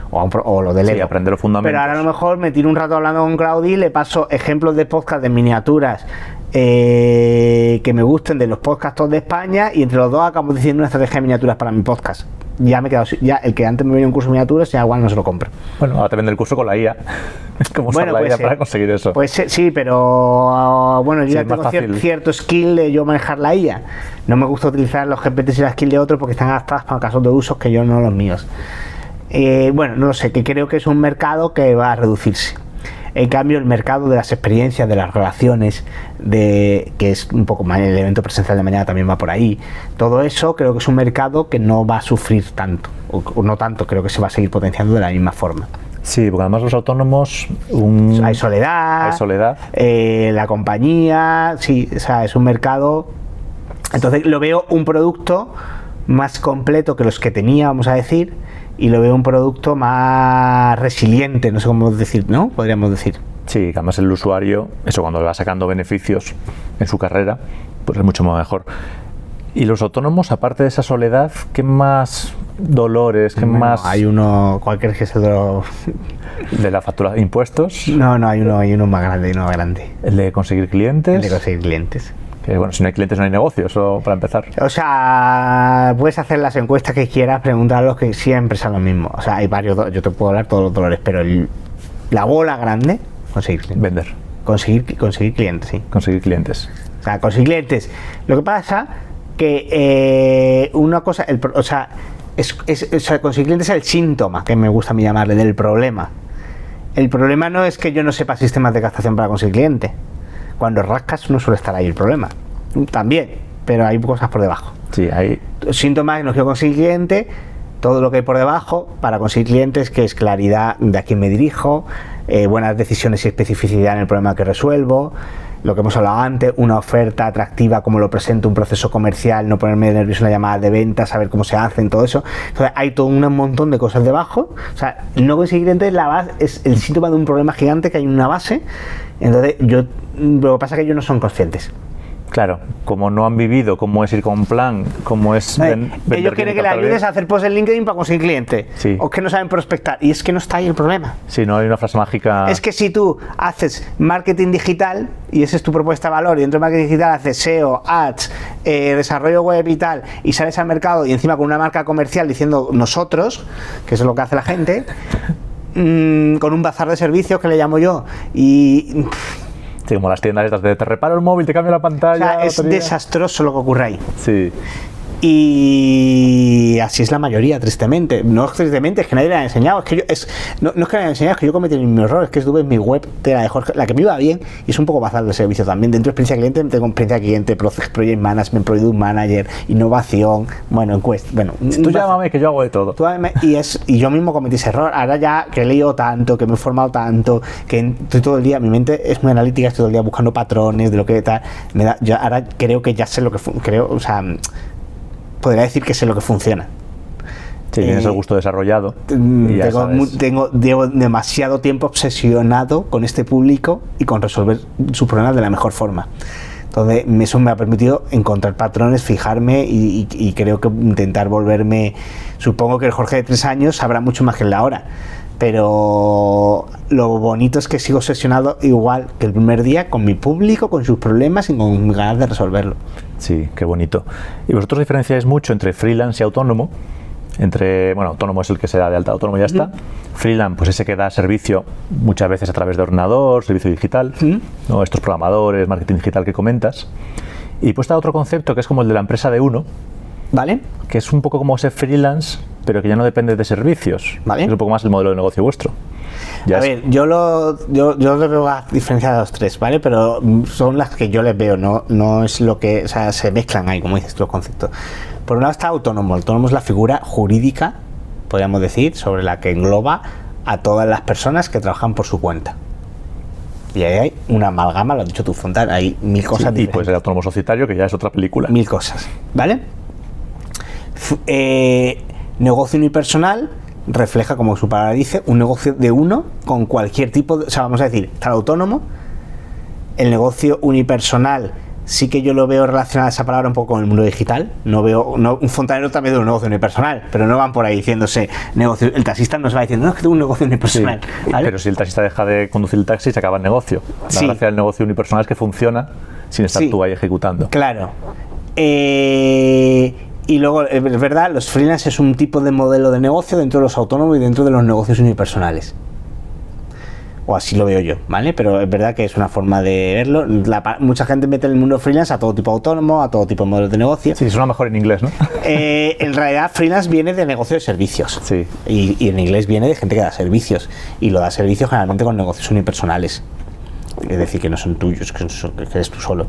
O lo de Lego. Sí, aprender los fundamentos. Pero ahora a lo mejor me tiro un rato hablando con Claudi, le paso ejemplos de podcast de miniaturas que me gusten de los podcasts de España y entre los dos acabamos diciendo una estrategia de miniaturas para mi podcast. Ya me he quedado, ya el que antes me venía un curso de miniaturas, ya igual no se lo compro. Bueno, ahora te vende el curso con la IA. ¿Cómo usar la IA para conseguir eso? Pues sí, pero bueno, yo ya tengo cierto skill de yo manejar la IA. No me gusta utilizar los GPTs y la skill de otros porque están adaptadas para casos de usos que yo no los míos. Bueno, no lo sé, que creo que es un mercado que va a reducirse. En cambio, el mercado de las experiencias, de las relaciones, que es un poco más el evento presencial de mañana también va por ahí, todo eso creo que es un mercado que no va a sufrir tanto, o no tanto, creo que se va a seguir potenciando de la misma forma. Sí, porque además los autónomos... Hay soledad, la compañía, sí, o sea, es un mercado... Entonces lo veo un producto más completo que los que tenía, vamos a decir, y lo veo un producto más resiliente, no sé cómo decir, ¿no? Podríamos decir. Sí, que además el usuario, eso cuando le va sacando beneficios en su carrera, pues es mucho más mejor. Y los autónomos, aparte de esa soledad, ¿qué más dolores, qué más...? Hay uno, ¿cuál crees que es el de la factura de impuestos? No, hay uno más grande, ¿El de conseguir clientes? El de conseguir clientes. Que bueno, si no hay clientes no hay negocio, eso para empezar. O sea, puedes hacer las encuestas que quieras, preguntar a los que siempre son los mismos. O sea, hay varios, yo te puedo hablar todos los dolores, pero la bola grande, conseguir clientes. Vender. Conseguir clientes, sí. Conseguir clientes. O sea, conseguir clientes. Lo que pasa que una cosa, o sea, conseguir clientes es el síntoma, que me gusta a mí llamarle, del problema. El problema no es que yo no sepa sistemas de captación para conseguir clientes. Cuando rascas no suele estar ahí el problema. También, pero hay cosas por debajo. Sí, hay... Síntomas que no quiero conseguir cliente, todo lo que hay por debajo para conseguir clientes, que es claridad de a quién me dirijo, buenas decisiones y especificidad en el problema que resuelvo, lo que hemos hablado antes, una oferta atractiva, cómo lo presento, un proceso comercial, no ponerme nervioso en la llamada de venta, saber cómo se hacen, todo eso. Entonces hay todo un montón de cosas debajo. O sea, no conseguir clientes la base, es el síntoma de un problema gigante, que hay una base. Entonces lo que pasa es que ellos no son conscientes. Claro, como no han vivido cómo es ir con un plan, cómo es ellos quieren que les ayudes a hacer post en LinkedIn para conseguir clientes. Sí. O que no saben prospectar. Y es que no está ahí el problema. Sí, no hay una frase mágica. Es que si tú haces marketing digital y esa es tu propuesta de valor, y dentro de marketing digital haces SEO, ads, desarrollo web y tal, y sales al mercado y encima con una marca comercial diciendo nosotros, que eso es lo que hace la gente, con un bazar de servicios que le llamo yo, y... Sí, como las tiendas estas de te reparo el móvil, te cambio la pantalla. O sea, es desastroso lo que ocurre ahí. Sí. Y así es la mayoría, tristemente. No es tristemente, es que nadie le ha enseñado. Es que yo, no es que nadie le haya enseñado, es que yo cometí el mismo error. Es que estuve en mi web de la de Jorge, la que me iba bien, y es un poco bazar de servicio también. Dentro de experiencia cliente, tengo experiencia cliente, project management, product manager, innovación, bueno, encuesta. Bueno, tú llámame que yo hago de todo. Y yo mismo cometí ese error. Ahora ya que he leído tanto, que me he formado tanto, que estoy todo el día, mi mente es muy analítica, estoy todo el día buscando patrones de lo que tal. Yo ahora creo que ya sé lo que creo, o sea, podría decir que sé lo que funciona. Sí, tienes el gusto desarrollado. Llevo demasiado tiempo obsesionado con este público y con resolver sus problemas de la mejor forma. Entonces, eso me ha permitido encontrar patrones, fijarme y creo que intentar volverme... Supongo que el Jorge de 3 años sabrá mucho más que el de ahora. Pero lo bonito es que sigo obsesionado igual que el primer día con mi público, con sus problemas y con mis ganas de resolverlo. Sí, qué bonito. ¿Y vosotros diferenciáis mucho entre freelance y autónomo? Autónomo es el que se da de alta, autónomo ya está. Freelance, pues ese que da servicio muchas veces a través de ordenador, servicio digital, ¿no? Estos programadores, marketing digital que comentas. Y pues está otro concepto que es como el de la empresa de uno, ¿vale? Que es un poco como ese freelance, pero que ya no depende de servicios. ¿Vale? Es un poco más el modelo de negocio vuestro. Yo le veo a diferencia de los tres, ¿vale? Pero son las que yo les veo, no es lo que... O sea, se mezclan ahí, como dices tú, los conceptos. Por un lado está autónomo. Autónomo es la figura jurídica, podríamos decir, sobre la que engloba a todas las personas que trabajan por su cuenta. Y ahí hay una amalgama, lo has dicho tú, Fontan, hay 1000 cosas diferentes. Y pues el autónomo societario, que ya es otra película. 1000 cosas, ¿vale? Negocio unipersonal refleja, como su palabra dice, un negocio de uno con cualquier tipo de... O sea, vamos a decir, está el autónomo. El negocio unipersonal sí que yo lo veo relacionado a esa palabra un poco con el mundo digital. Un fontanero también de un negocio unipersonal, pero no van por ahí diciéndose negocio. El taxista no se va diciendo, no, es que tengo un negocio unipersonal. Sí, ¿vale? Pero si el taxista deja de conducir el taxi, se acaba el negocio. La gracia del negocio unipersonal es que funciona sin estar tú ahí ejecutando. Claro. Y luego, es verdad, los freelance es un tipo de modelo de negocio dentro de los autónomos y dentro de los negocios unipersonales. O así lo veo yo, ¿vale? Pero es verdad que es una forma de verlo. Mucha gente mete en el mundo freelance a todo tipo de autónomo, a todo tipo de modelos de negocio. Sí, suena mejor en inglés, ¿no? En realidad, freelance viene de negocio de servicios. Sí. Y en inglés viene de gente que da servicios. Y lo da servicios generalmente con negocios unipersonales. Es decir, que no son tuyos, que eres tú solo.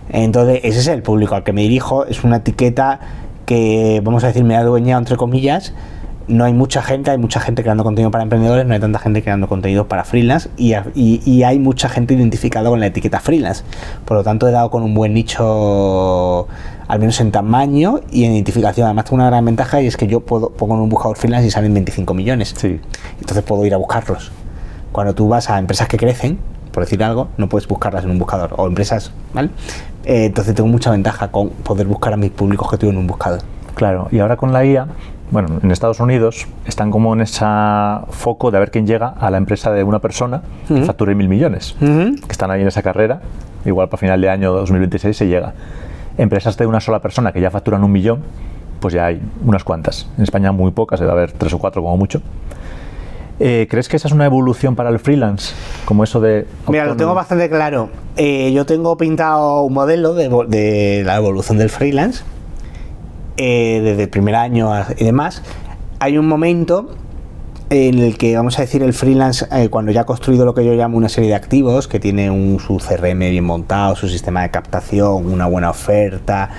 Entonces, ese es el público al que me dirijo. Es una etiqueta que, vamos a decir, me ha adueñado, entre comillas. No hay mucha gente creando contenido para emprendedores, no hay tanta gente creando contenido para freelance y hay mucha gente identificada con la etiqueta freelance. Por lo tanto, he dado con un buen nicho, al menos en tamaño y en identificación. Además, tengo una gran ventaja y es que yo pongo en un buscador freelance y salen 25 millones. Sí. Entonces puedo ir a buscarlos. Cuando tú vas a empresas que crecen, por decir algo, no puedes buscarlas en un buscador, o empresas, ¿vale? Entonces tengo mucha ventaja con poder buscar a mis públicos objetivos en un buscador. Claro, y ahora con la IA, bueno, en Estados Unidos están como en ese foco de a ver quién llega a la empresa de una persona que facture 1.000 millones, que están ahí en esa carrera, igual para final de año 2026 se llega. Empresas de una sola persona que ya facturan 1 millón, pues ya hay unas cuantas. En España muy pocas, debe haber 3 o 4 como mucho. ¿Crees que esa es una evolución para el freelance? Como eso de... autónomo? Mira, lo tengo bastante claro. Yo tengo pintado un modelo de la evolución del freelance desde el primer año y demás. Hay un momento en el que, vamos a decir, el freelance, cuando ya ha construido lo que yo llamo una serie de activos, que tiene su CRM bien montado, su sistema de captación, una buena oferta,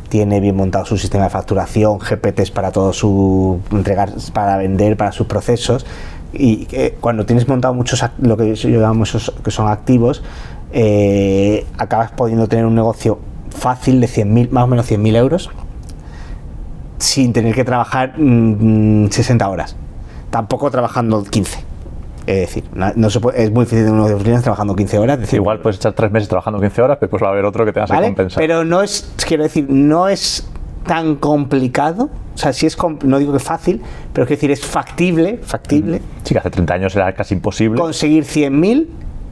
tiene bien montado su sistema de facturación, GPTs para todo su entregar, para vender, para sus procesos. Y cuando tienes montado muchos, lo que llamamos que son activos, acabas pudiendo tener un negocio fácil de 100.000, más o menos 100.000 euros, sin tener que trabajar 60 horas. Tampoco trabajando 15. Es decir, no se puede, es muy difícil de uno de los freelance trabajando 15 horas. Decir, igual puedes echar 3 meses trabajando 15 horas, pero pues va a haber otro que te vas a compensar. Pero no es, quiero decir, no es tan complicado. O sea, sí es, no digo que es fácil, pero quiero decir, es factible. Sí, que hace 30 años era casi imposible. Conseguir 100.000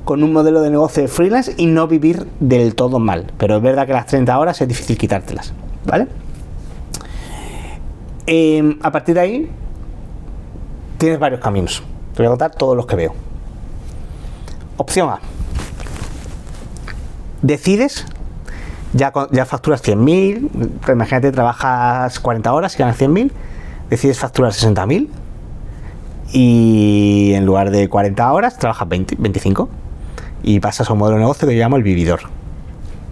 con un modelo de negocio de freelance y no vivir del todo mal. Pero es verdad que las 30 horas es difícil quitártelas, ¿vale? A partir de ahí, tienes varios caminos. Te voy a contar todos los que veo. Opción A. Decides, ya facturas 100.000, imagínate, trabajas 40 horas y ganas 100.000, decides facturar 60.000 y en lugar de 40 horas trabajas 25 y pasas a un modelo de negocio que yo llamo el vividor.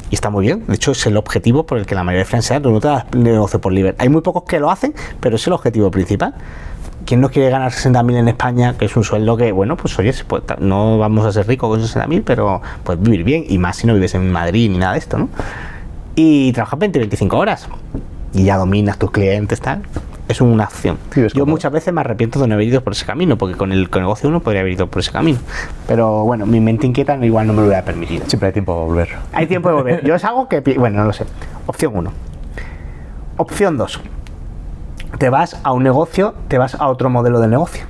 Y está muy bien, de hecho es el objetivo por el que la mayoría de freelancers no te da negocio por libre. Hay muy pocos que lo hacen, pero es el objetivo principal. ¿Quién no quiere ganar 60.000 en España, que es un sueldo que, bueno, pues oye, no vamos a ser ricos con 60.000, pero puedes vivir bien, y más si no vives en Madrid ni nada de esto, ¿no? Y trabajas 25 horas y ya dominas tus clientes, tal. Es una opción. Sí, yo muchas veces me arrepiento de no haber ido por ese camino, porque con el negocio uno podría haber ido por ese camino. Pero bueno, mi mente inquieta igual no me lo hubiera permitido. Siempre hay tiempo de volver. Hay tiempo de volver. Yo es algo que, bueno, no lo sé. Opción 1. Opción 2. Te vas a un negocio, te vas a otro modelo de negocio.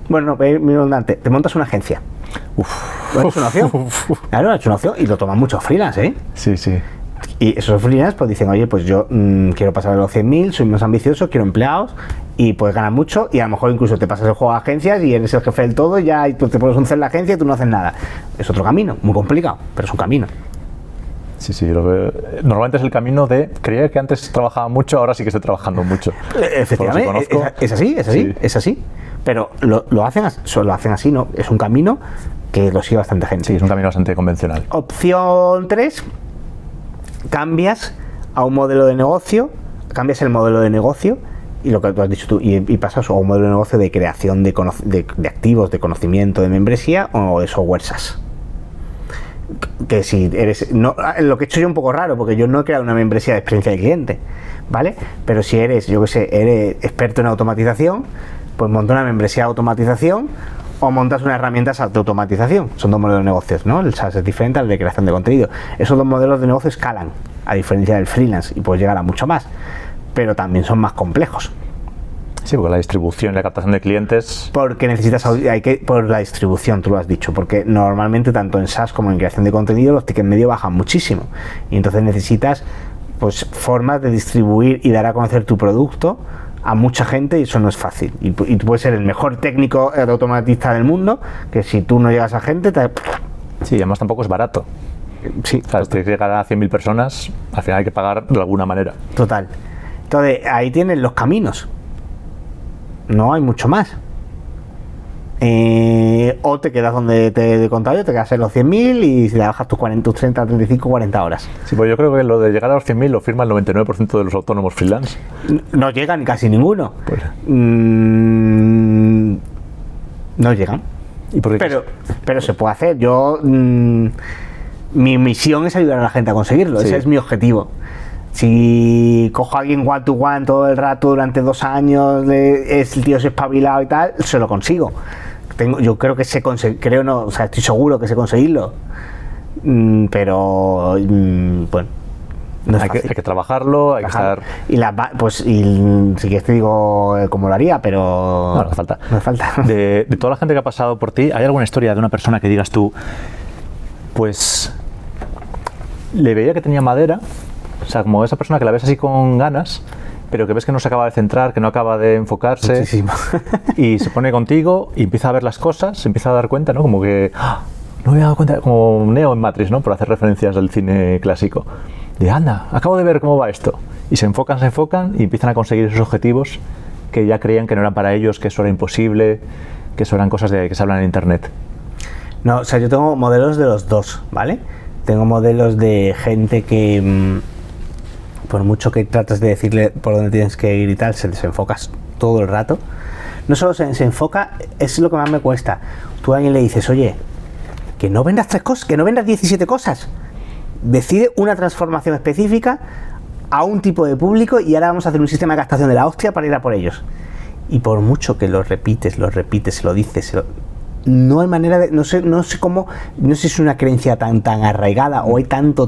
Bueno, no, te montas una agencia. Bueno, es una opción. Claro, es una opción y lo toman muchos freelance, ¿eh? Sí, sí. Y esos freelance pues dicen, oye, pues yo quiero pasar a los 100.000, soy más ambicioso, quiero empleados y puedes ganar mucho y a lo mejor incluso te pasas el juego a agencias y eres el jefe del todo y ya tú te pones un en la agencia y tú no haces nada. Es otro camino, muy complicado, pero es un camino. Sí, sí, normalmente es el camino de creía que antes trabajaba mucho, ahora sí que estoy trabajando mucho. Efectivamente, es así. Pero lo hacen así, ¿no? Es un camino que lo sigue bastante gente. Sí, es un camino bastante convencional. Opción 3, cambias a un modelo de negocio, cambias el modelo de negocio y lo que tú has dicho tú, y pasas a un modelo de negocio de creación de activos, de conocimiento, de membresía o de software SaaS. Que si eres, no, lo que he hecho yo un poco raro, porque yo no he creado una membresía de experiencia de cliente, ¿vale? Pero si eres, yo que sé, eres experto en automatización, pues monta una membresía de automatización o montas una herramienta de automatización. Son dos modelos de negocios, ¿no? El SaaS es diferente al de creación de contenido. Esos dos modelos de negocio escalan, a diferencia del freelance, y puedes llegar a mucho más, pero también son más complejos. Sí, porque la distribución y la captación de clientes... Porque necesitas, por la distribución, tú lo has dicho, porque normalmente tanto en SaaS como en creación de contenido los tickets medio bajan muchísimo. Y entonces necesitas pues formas de distribuir y dar a conocer tu producto a mucha gente y eso no es fácil. Y tú puedes ser el mejor técnico automatista del mundo, que si tú no llegas a gente... Sí, además tampoco es barato. Sí. O sea, si tienes que llegar a 100.000 personas, al final hay que pagar de alguna manera. Total. Entonces, ahí tienes los caminos. No hay mucho más. O te quedas donde te he contado yo, te quedas en los 100.000 y si trabajas tus 30, 35, 40 horas. Sí, pues yo creo que lo de llegar a los 100.000 lo firma el 99% de los autónomos freelance. No llegan casi ninguno. Pues. No llegan. ¿Y por qué? Pero se puede hacer. Yo mi misión es ayudar a la gente a conseguirlo. Sí. Ese es mi objetivo. Si cojo a alguien one to one todo el rato durante 2 años, el tío es espabilado y tal, se lo consigo. Yo creo que estoy seguro que sé conseguirlo. Pero bueno, no es hay que trabajarlo, hay que estar... Y si quieres te digo cómo lo haría, pero... No hace falta. No hace falta. De toda la gente que ha pasado por ti, ¿hay alguna historia de una persona que digas tú, pues le veía que tenía madera? O sea, como esa persona que la ves así con ganas, pero que ves que no se acaba de centrar, que no acaba de enfocarse. Muchísimo. Y se pone contigo y empieza a ver las cosas, se empieza a dar cuenta, ¿no? Como que no me había dado cuenta, como Neo en Matrix, ¿no? Por hacer referencias del cine clásico. De anda, acabo de ver cómo va esto. Y se enfocan y empiezan a conseguir esos objetivos que ya creían que no eran para ellos, que eso era imposible, que eso eran cosas que se hablan en internet. No, o sea, yo tengo modelos de los dos, ¿vale? Tengo modelos de gente que por mucho que trates de decirle por dónde tienes que ir y tal, se desenfocas todo el rato. No solo se desenfoca, es lo que más me cuesta. Tú a alguien le dices, oye, que no vendas 3 cosas, que no vendas 17 cosas. Decide una transformación específica a un tipo de público y ahora vamos a hacer un sistema de captación de la hostia para ir a por ellos. Y por mucho que lo repites, se lo dices, no hay manera de, no sé cómo, no sé si es una creencia tan arraigada o hay tanto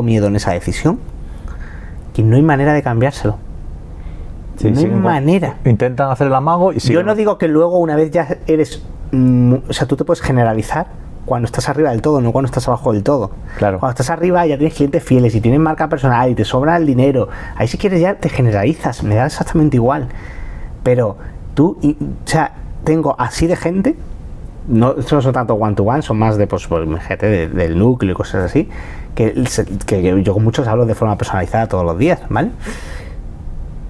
miedo en esa decisión que no hay manera de cambiárselo. Sí, no hay manera. Intentan hacer el amago y siguen. Yo no digo que luego una vez ya eres, o sea, tú te puedes generalizar cuando estás arriba del todo, no cuando estás abajo del todo. Claro. Cuando estás arriba ya tienes clientes fieles y tienes marca personal y te sobra el dinero. Ahí si quieres ya te generalizas, me da exactamente igual. Pero tú, o sea, tengo así de gente, no, estos no son tanto one to one, son más de, pues gente del núcleo y cosas así, que yo con muchos hablo de forma personalizada todos los días, ¿vale?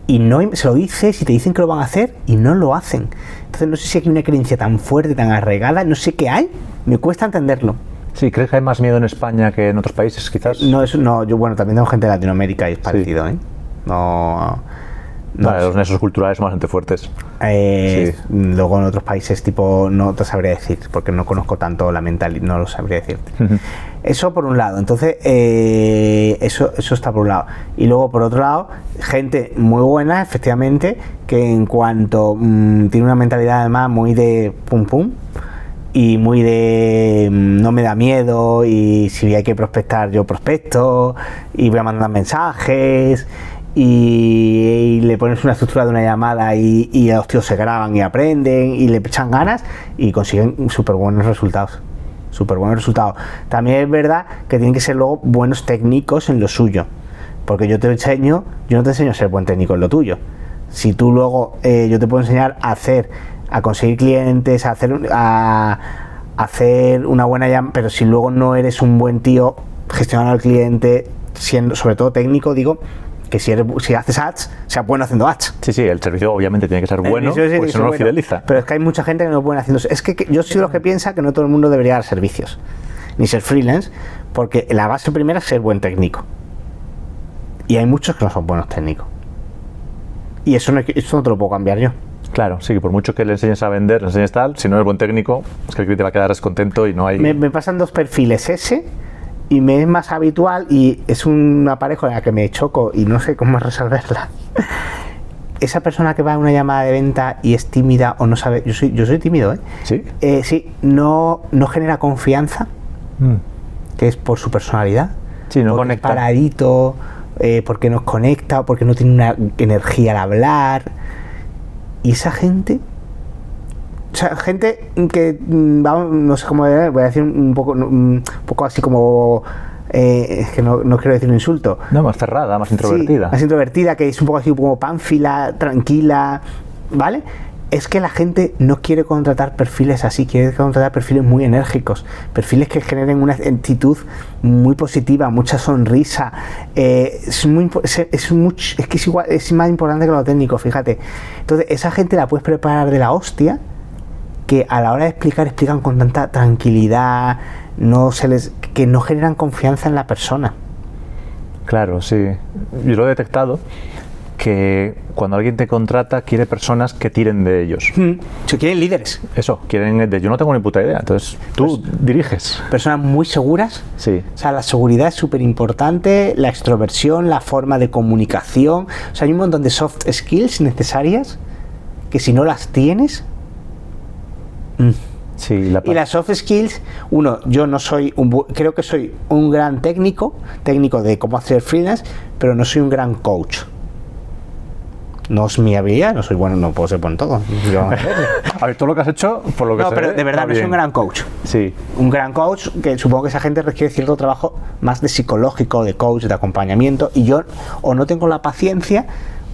Y no se lo dices y te dicen que lo van a hacer y no lo hacen. Entonces no sé si hay una creencia tan fuerte, tan arraigada, no sé qué hay, me cuesta entenderlo. Sí, ¿crees que hay más miedo en España que en otros países, quizás? No, eso no, yo bueno, también tengo gente de Latinoamérica y es parecido, ¿eh? Vale, los nexos culturales son bastante fuertes. Sí. Luego en otros países tipo no te sabría decir porque no conozco tanto la mentalidad, no lo sabría decirte. Eso por un lado, entonces eso está por un lado. Y luego por otro lado, gente muy buena, efectivamente, que en cuanto tiene una mentalidad además muy de pum pum y muy de no me da miedo y si hay que prospectar yo prospecto y voy a mandar mensajes y le pones una estructura de una llamada y los tíos se graban y aprenden y le echan ganas y consiguen súper buenos resultados. También es verdad que tienen que ser luego buenos técnicos en lo suyo, porque yo no te enseño a ser buen técnico en lo tuyo. Si tú luego yo te puedo enseñar a conseguir clientes, a hacer una buena llamada, pero si luego no eres un buen tío gestionando al cliente, siendo sobre todo técnico, digo que si haces ads, sea bueno haciendo ads. Sí, el servicio obviamente tiene que ser bueno, porque si no lo fideliza. Pero es que hay mucha gente que no puede haciendo. Es que yo soy de los que piensa que no todo el mundo debería dar servicios, ni ser freelance, porque la base primera es ser buen técnico. Y hay muchos que no son buenos técnicos. Y eso no te lo puedo cambiar yo. Claro, sí, que por mucho que le enseñes a vender, le enseñes tal, si no eres buen técnico, es que el cliente va a quedar descontento y no hay... Me pasan 2 perfiles ese, y me es más habitual, y es una pareja en la que me choco y no sé cómo resolverla. Esa persona que va a una llamada de venta y es tímida o no sabe... Yo soy tímido, ¿eh? ¿Sí? Sí, no genera confianza, que es por su personalidad. Sí, no conecta. Es paradito, porque nos conecta, porque no tiene una energía al hablar. Y esa gente... O sea, gente que, no sé cómo voy a decir un poco así como... es que no quiero decir un insulto. No, más cerrada, más introvertida. Sí, más introvertida, que es un poco así como pánfila, tranquila, ¿vale? Es que la gente no quiere contratar perfiles así, quiere contratar perfiles muy enérgicos, perfiles que generen una actitud muy positiva, mucha sonrisa. Es más importante que lo técnico, fíjate. Entonces, esa gente la puedes preparar de la hostia, que a la hora de explican con tanta tranquilidad, que no generan confianza en la persona. Claro, sí. Yo lo he detectado, que cuando alguien te contrata quiere personas que tiren de ellos. Se quieren líderes. Eso, quieren yo no tengo ni puta idea, entonces tú diriges. Personas muy seguras. Sí. O sea, la seguridad es súper importante, la extroversión, la forma de comunicación. O sea, hay un montón de soft skills necesarias que si no las tienes... Sí, y las soft skills, yo no soy creo que soy un gran técnico de cómo hacer freelance, pero no soy un gran coach. No es mi habilidad, no soy bueno, no puedo ser bueno en todo. A ver, todo lo que has hecho, por lo que no, pero de verdad no soy un gran coach. Sí. Un gran coach, que supongo que esa gente requiere cierto trabajo más de psicológico, de coach, de acompañamiento, y yo o no tengo la paciencia,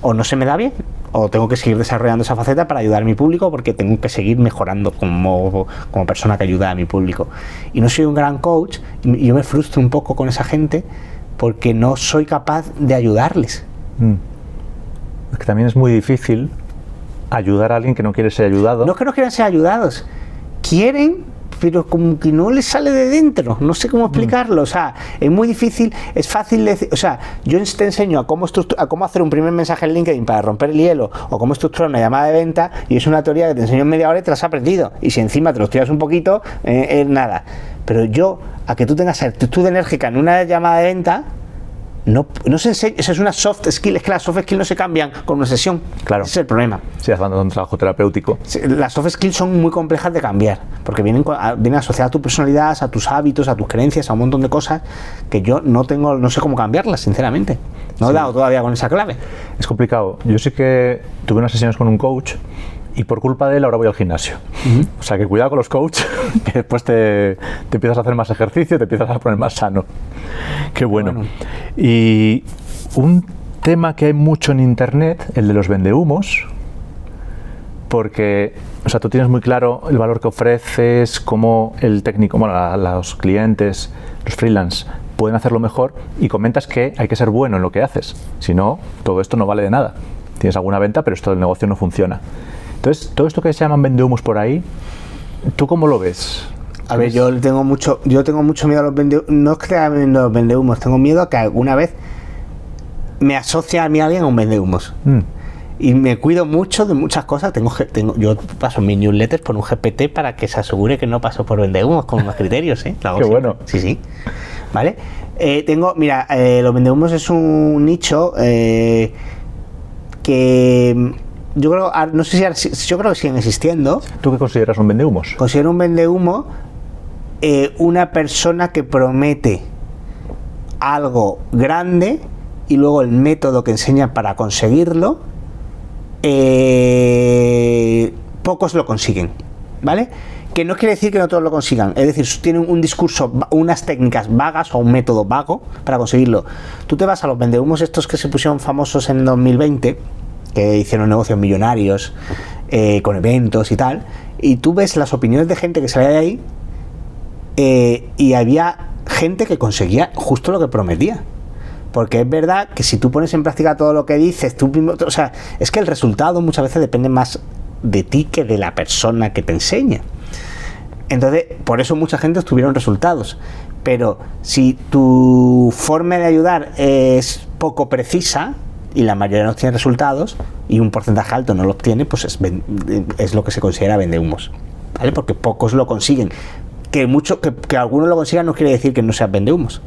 o no se me da bien, o tengo que seguir desarrollando esa faceta para ayudar a mi público, porque tengo que seguir mejorando como persona que ayuda a mi público. Y no soy un gran coach, y yo me frustro un poco con esa gente porque no soy capaz de ayudarles. Es que también es muy difícil ayudar a alguien que no quiere ser ayudado. No es que no quieran ser ayudados, quieren pero como que no le sale de dentro, no sé cómo explicarlo, o sea, es muy difícil, es fácil decir, o sea, yo te enseño a cómo hacer un primer mensaje en LinkedIn para romper el hielo, o cómo estructurar una llamada de venta, y es una teoría que te enseño en media hora y te la has aprendido, y si encima te lo estudias un poquito, nada, pero yo, a que tú tengas actitud enérgica en una llamada de venta, no se enseña, eso es una soft skill, es que las soft skills no se cambian con una sesión. Claro. Ese es el problema. Sí, haciendo un trabajo terapéutico. Las soft skills son muy complejas de cambiar, porque vienen asociadas a tu personalidad, a tus hábitos, a tus creencias, a un montón de cosas que yo no sé cómo cambiarlas, sinceramente. No he dado todavía con esa clave. Es complicado. Yo sí que tuve unas sesiones con un coach y por culpa de él ahora voy al gimnasio. O sea que cuidado con los coaches, que después te empiezas a hacer más ejercicio, te empiezas a poner más sano. Qué bueno. Y un tema que hay mucho en internet, el de los vendehumos, porque, o sea, tú tienes muy claro el valor que ofreces, cómo el técnico, bueno, los clientes, los freelance pueden hacerlo mejor, y comentas que hay que ser bueno en lo que haces, si no, todo esto no vale de nada. Tienes alguna venta, pero esto del negocio no funciona. Entonces, todo esto que se llaman vendehumos por ahí, ¿tú cómo lo ves? A ver, yo tengo mucho miedo a los vendehumos. No es que tenga los vendehumos, tengo miedo a que alguna vez me asocie a mí alguien a un vendehumos. Y me cuido mucho de muchas cosas. Yo paso mis newsletters por un GPT para que se asegure que no paso por vendehumos con unos criterios, ¿eh? Qué bueno. Sí. ¿Vale? Los vendehumos es un nicho que yo creo, no sé si yo creo que siguen existiendo. ¿Tú qué consideras un vendehumos? Considero un vendehumo una persona que promete algo grande y luego el método que enseña para conseguirlo, pocos lo consiguen, ¿vale? Que no quiere decir que no todos lo consigan, es decir, tienen un discurso, unas técnicas vagas o un método vago para conseguirlo. Tú te vas a los vendehumos estos que se pusieron famosos en 2020, que hicieron negocios millonarios con eventos y tal, y tú ves las opiniones de gente que salía de ahí, y había gente que conseguía justo lo que prometía. Porque es verdad que si tú pones en práctica todo lo que dices, o sea, es que el resultado muchas veces depende más de ti que de la persona que te enseña. Entonces, por eso mucha gente obtuvieron resultados. Pero si tu forma de ayudar es poco precisa y la mayoría no obtiene resultados y un porcentaje alto no lo obtiene, pues es lo que se considera vendehumos, ¿vale? Porque pocos lo consiguen. Que algunos lo consigan no quiere decir que no sean vendehumos.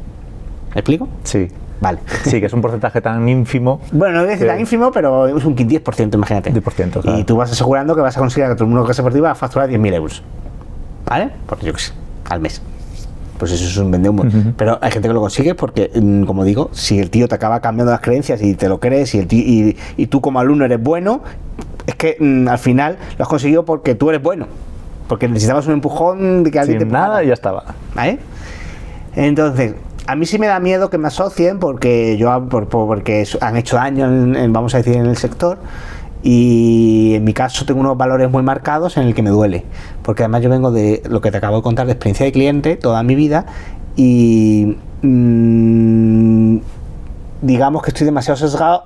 ¿Me explico? Sí. Vale. Sí, que es un porcentaje tan ínfimo. Bueno, no voy a decir tan ínfimo, pero es un 10%, imagínate. 10%, claro. Y tú vas asegurando que vas a conseguir que todo el mundo que se por ti va a facturar 10.000 euros. ¿Vale? Porque yo qué sé, al mes. Pues eso es un vendehumo. Pero hay gente que lo consigue porque, como digo, si el tío te acaba cambiando las creencias y te lo crees y tú como alumno eres bueno, es que al final lo has conseguido porque tú eres bueno. Porque necesitabas un empujón de que alguien te empujara. Nada y ya estaba. ¿Vale? Entonces, a mí sí me da miedo que me asocien porque han hecho daño, vamos a decir, en el sector. Y en mi caso tengo unos valores muy marcados en el que me duele, porque además yo vengo de lo que te acabo de contar, de experiencia de cliente toda mi vida, y digamos que estoy demasiado sesgado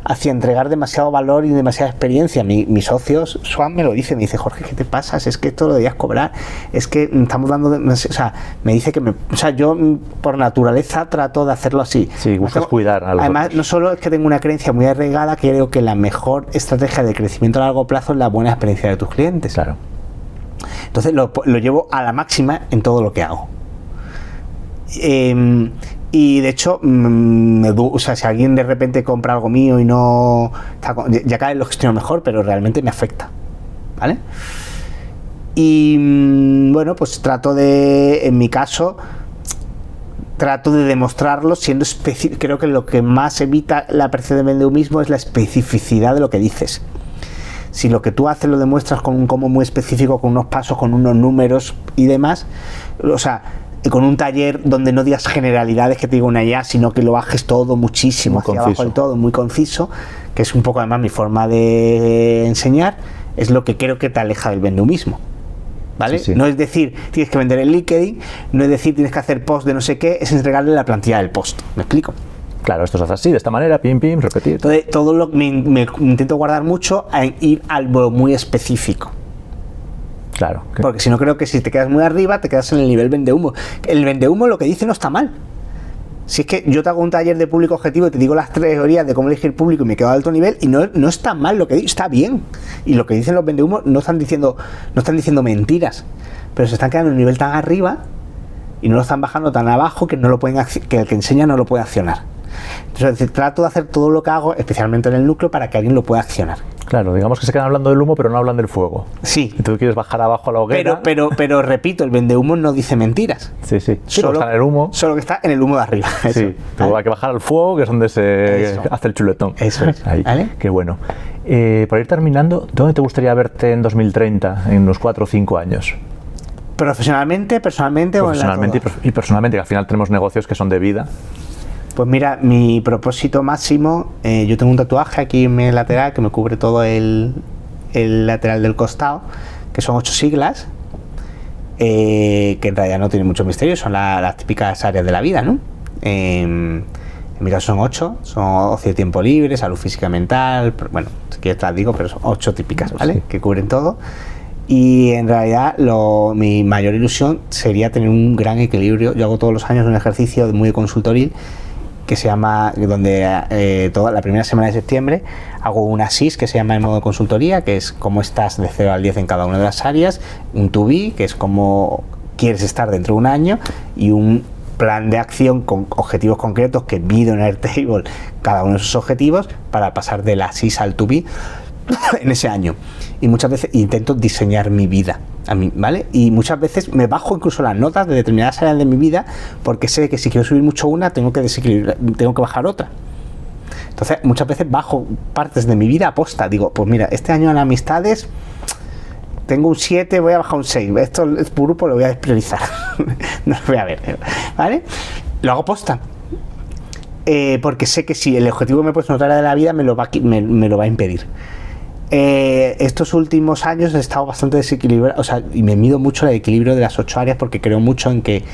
hacia entregar demasiado valor y demasiada experiencia. Mi socio Swan me lo dice, me dice: Jorge, ¿qué te pasa? Es que esto lo debías cobrar, es que estamos dando, o sea, me dice que yo por naturaleza trato de hacerlo así. Sí, buscas cuidar a los además, otros. no solo es que tengo una creencia muy arraigada, que creo que la mejor estrategia de crecimiento a largo plazo es la buena experiencia de tus clientes. Claro. Entonces lo llevo a la máxima en todo lo que hago. Y de hecho, o sea, si alguien de repente compra algo mío y no ya cada vez lo gestiono mejor, pero realmente me afecta, ¿vale? Y bueno, pues en mi caso trato de demostrarlo siendo específico. Creo que lo que más evita la percepción de vendehumismo es la especificidad de lo que dices. Si lo que tú haces lo demuestras con un cómo muy específico, con unos pasos, con unos números y demás, o sea, con un taller donde no digas generalidades que te digo una ya, sino que lo bajes todo muchísimo hacia abajo del todo, muy conciso, que es un poco además mi forma de enseñar, es lo que creo que te aleja del vendehumismo, ¿vale? Sí, sí. No es decir, tienes que vender en LinkedIn, no es decir, tienes que hacer post de no sé qué, es entregarle la plantilla del post, ¿me explico? Claro, esto se hace así, de esta manera, pim, pim, repetir. Entonces, todo me intento guardar mucho en ir a algo muy específico. Claro. Porque si no, creo que si te quedas muy arriba, te quedas en el nivel vendehumo. El vendehumo lo que dice no está mal. Si es que yo te hago un taller de público objetivo y te digo las teorías de cómo elegir público y me quedo a alto nivel y no está mal lo que digo, está bien. Y lo que dicen los vendehumos no están diciendo mentiras, pero se están quedando en un nivel tan arriba y no lo están bajando tan abajo que no lo pueden que el que enseña no lo puede accionar. Entonces trato de hacer todo lo que hago, especialmente en el núcleo, para que alguien lo pueda accionar. Claro, digamos que se quedan hablando del humo, pero no hablan del fuego. Sí. Y tú quieres bajar abajo a la hoguera. Pero repito, el vendehumo no dice mentiras. Sí. Solo está en el humo. Solo que está en el humo de arriba. Eso. Sí, pero hay que bajar al fuego, que es donde se hace el chuletón. Eso es. Ahí. ¿Vale? Qué bueno. Para ir terminando, ¿dónde te gustaría verte en 2030, en unos 4 o 5 años? Profesionalmente, personalmente Profesionalmente y personalmente, que al final tenemos negocios que son de vida. Pues mira, mi propósito máximo, yo tengo un tatuaje aquí en mi lateral que me cubre todo el lateral del costado, que son 8 siglas, que en realidad no tienen mucho misterio, son las típicas áreas de la vida, ¿no? En mi caso son 8, son ocio y tiempo libre, salud física y mental, bueno, si quieres te las digo, pero son 8 típicas, ¿vale? Sí. Que cubren todo. Y en realidad mi mayor ilusión sería tener un gran equilibrio. Yo hago todos los años un ejercicio muy consultoril que se llama, donde toda la primera semana de septiembre hago una SIS que se llama el modo de consultoría, que es cómo estás de 0 al 10 en cada una de las áreas, un to be, que es cómo quieres estar dentro de un año, y un plan de acción con objetivos concretos que mido en Airtable cada uno de esos objetivos para pasar de la SIS al to be en ese año. Y muchas veces intento diseñar mi vida a mí, ¿vale? Y muchas veces me bajo incluso las notas de determinadas áreas de mi vida porque sé que si quiero subir mucho una tengo que bajar otra. Entonces muchas veces bajo partes de mi vida aposta. Digo, pues mira, este año en amistades tengo un 7, voy a bajar un 6. Esto es grupo, lo voy a despriorizar. No lo voy a ver, ¿vale? Lo hago posta. Porque sé que si el objetivo que me he puesto en otra área de la vida me lo va a impedir. Estos últimos años he estado bastante desequilibrado, o sea, y me mido mucho el equilibrio de las 8 áreas porque creo mucho en que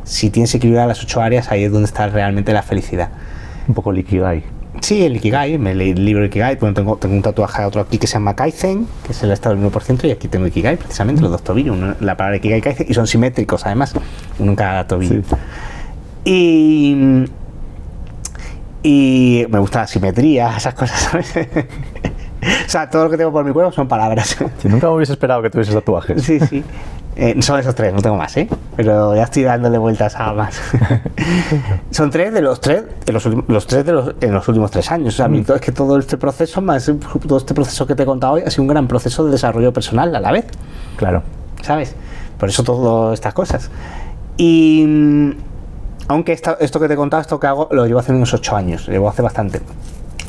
si tienes equilibradas las 8 áreas, ahí es donde está realmente la felicidad. Un poco el Ikigai. Sí, el Ikigai, me leí el libro Ikigai, bueno, tengo un tatuaje otro aquí que se llama Kaizen, que es el estado del 1%, y aquí tengo Ikigai, precisamente, los dos tobillos, la palabra Ikigai y Kaizen, y son simétricos además, uno en cada tobillo. Sí. Y me gusta la simetría, esas cosas, ¿sabes? O sea, todo lo que tengo por mi cuerpo son palabras. Si nunca me hubiese esperado que tuvieses tatuajes. Sí. Son esos 3, no tengo más, ¿eh? Pero ya estoy dándole vueltas a más. Son 3 de los 3, en los últimos 3 años. O sea, es que todo este proceso que te he contado hoy ha sido un gran proceso de desarrollo personal a la vez. Claro. ¿Sabes? Por eso todas estas cosas. Y aunque esto que te he contado, esto que hago, lo llevo hace unos 8 años. Llevo hace bastante.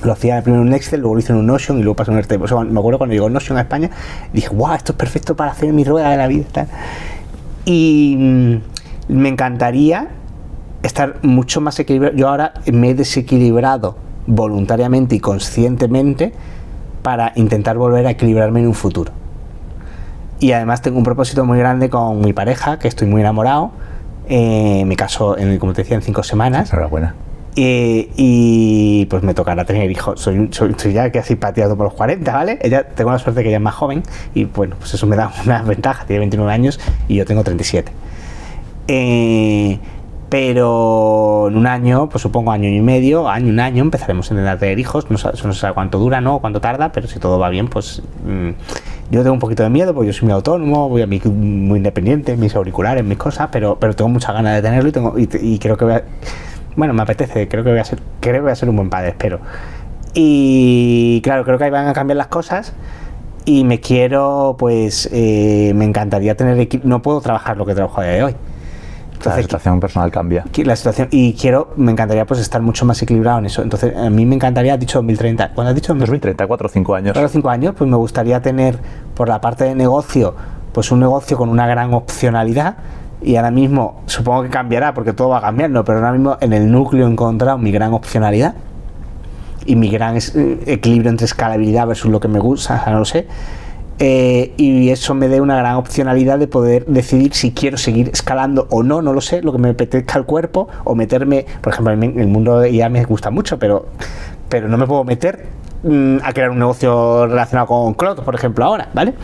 Lo hacía primero en un Excel, luego lo hice en un Notion y luego pasé en un Airtable. O sea, me acuerdo cuando llegó Notion a España, dije, wow, esto es perfecto para hacer mi rueda de la vida. Tal. Y me encantaría estar mucho más equilibrado. Yo ahora me he desequilibrado voluntariamente y conscientemente para intentar volver a equilibrarme en un futuro. Y además tengo un propósito muy grande con mi pareja, que estoy muy enamorado. Me caso, como te decía, en 5 semanas. Enhorabuena. Y pues me tocará tener hijos. Soy ya casi pateado por los 40, ¿vale? Tengo la suerte que ella es más joven y bueno, pues eso me da una ventaja. Tiene 29 años y yo tengo 37. Pero en un año, pues supongo un año, empezaremos a intentar tener hijos. No se sabe cuánto dura, ¿no? Cuánto tarda, pero si todo va bien, pues yo tengo un poquito de miedo porque yo soy muy autónomo, muy independiente, mis auriculares, mis cosas, pero tengo muchas ganas de tenerlo y creo que bueno, me apetece, creo que voy a ser un buen padre, espero. Y claro, creo que ahí van a cambiar las cosas y me encantaría tener no puedo trabajar lo que trabajo a día de hoy. Entonces, la situación personal cambia. Me encantaría pues estar mucho más equilibrado en eso. Entonces, a mí me encantaría, has dicho 2030. ¿Cuándo has dicho? 2030, 4 o 5 años. 4 o 5 años, pues me gustaría tener por la parte de negocio, pues un negocio con una gran opcionalidad. Y ahora mismo, supongo que cambiará porque todo va cambiando, pero ahora mismo en el núcleo he encontrado mi gran opcionalidad y mi gran equilibrio entre escalabilidad versus lo que me gusta, no lo sé. Y eso me dé una gran opcionalidad de poder decidir si quiero seguir escalando o no, no lo sé, lo que me apetezca el cuerpo, o meterme, por ejemplo, en el mundo de IA me gusta mucho, pero no me puedo meter a crear un negocio relacionado con cloud, por ejemplo, ahora, ¿vale?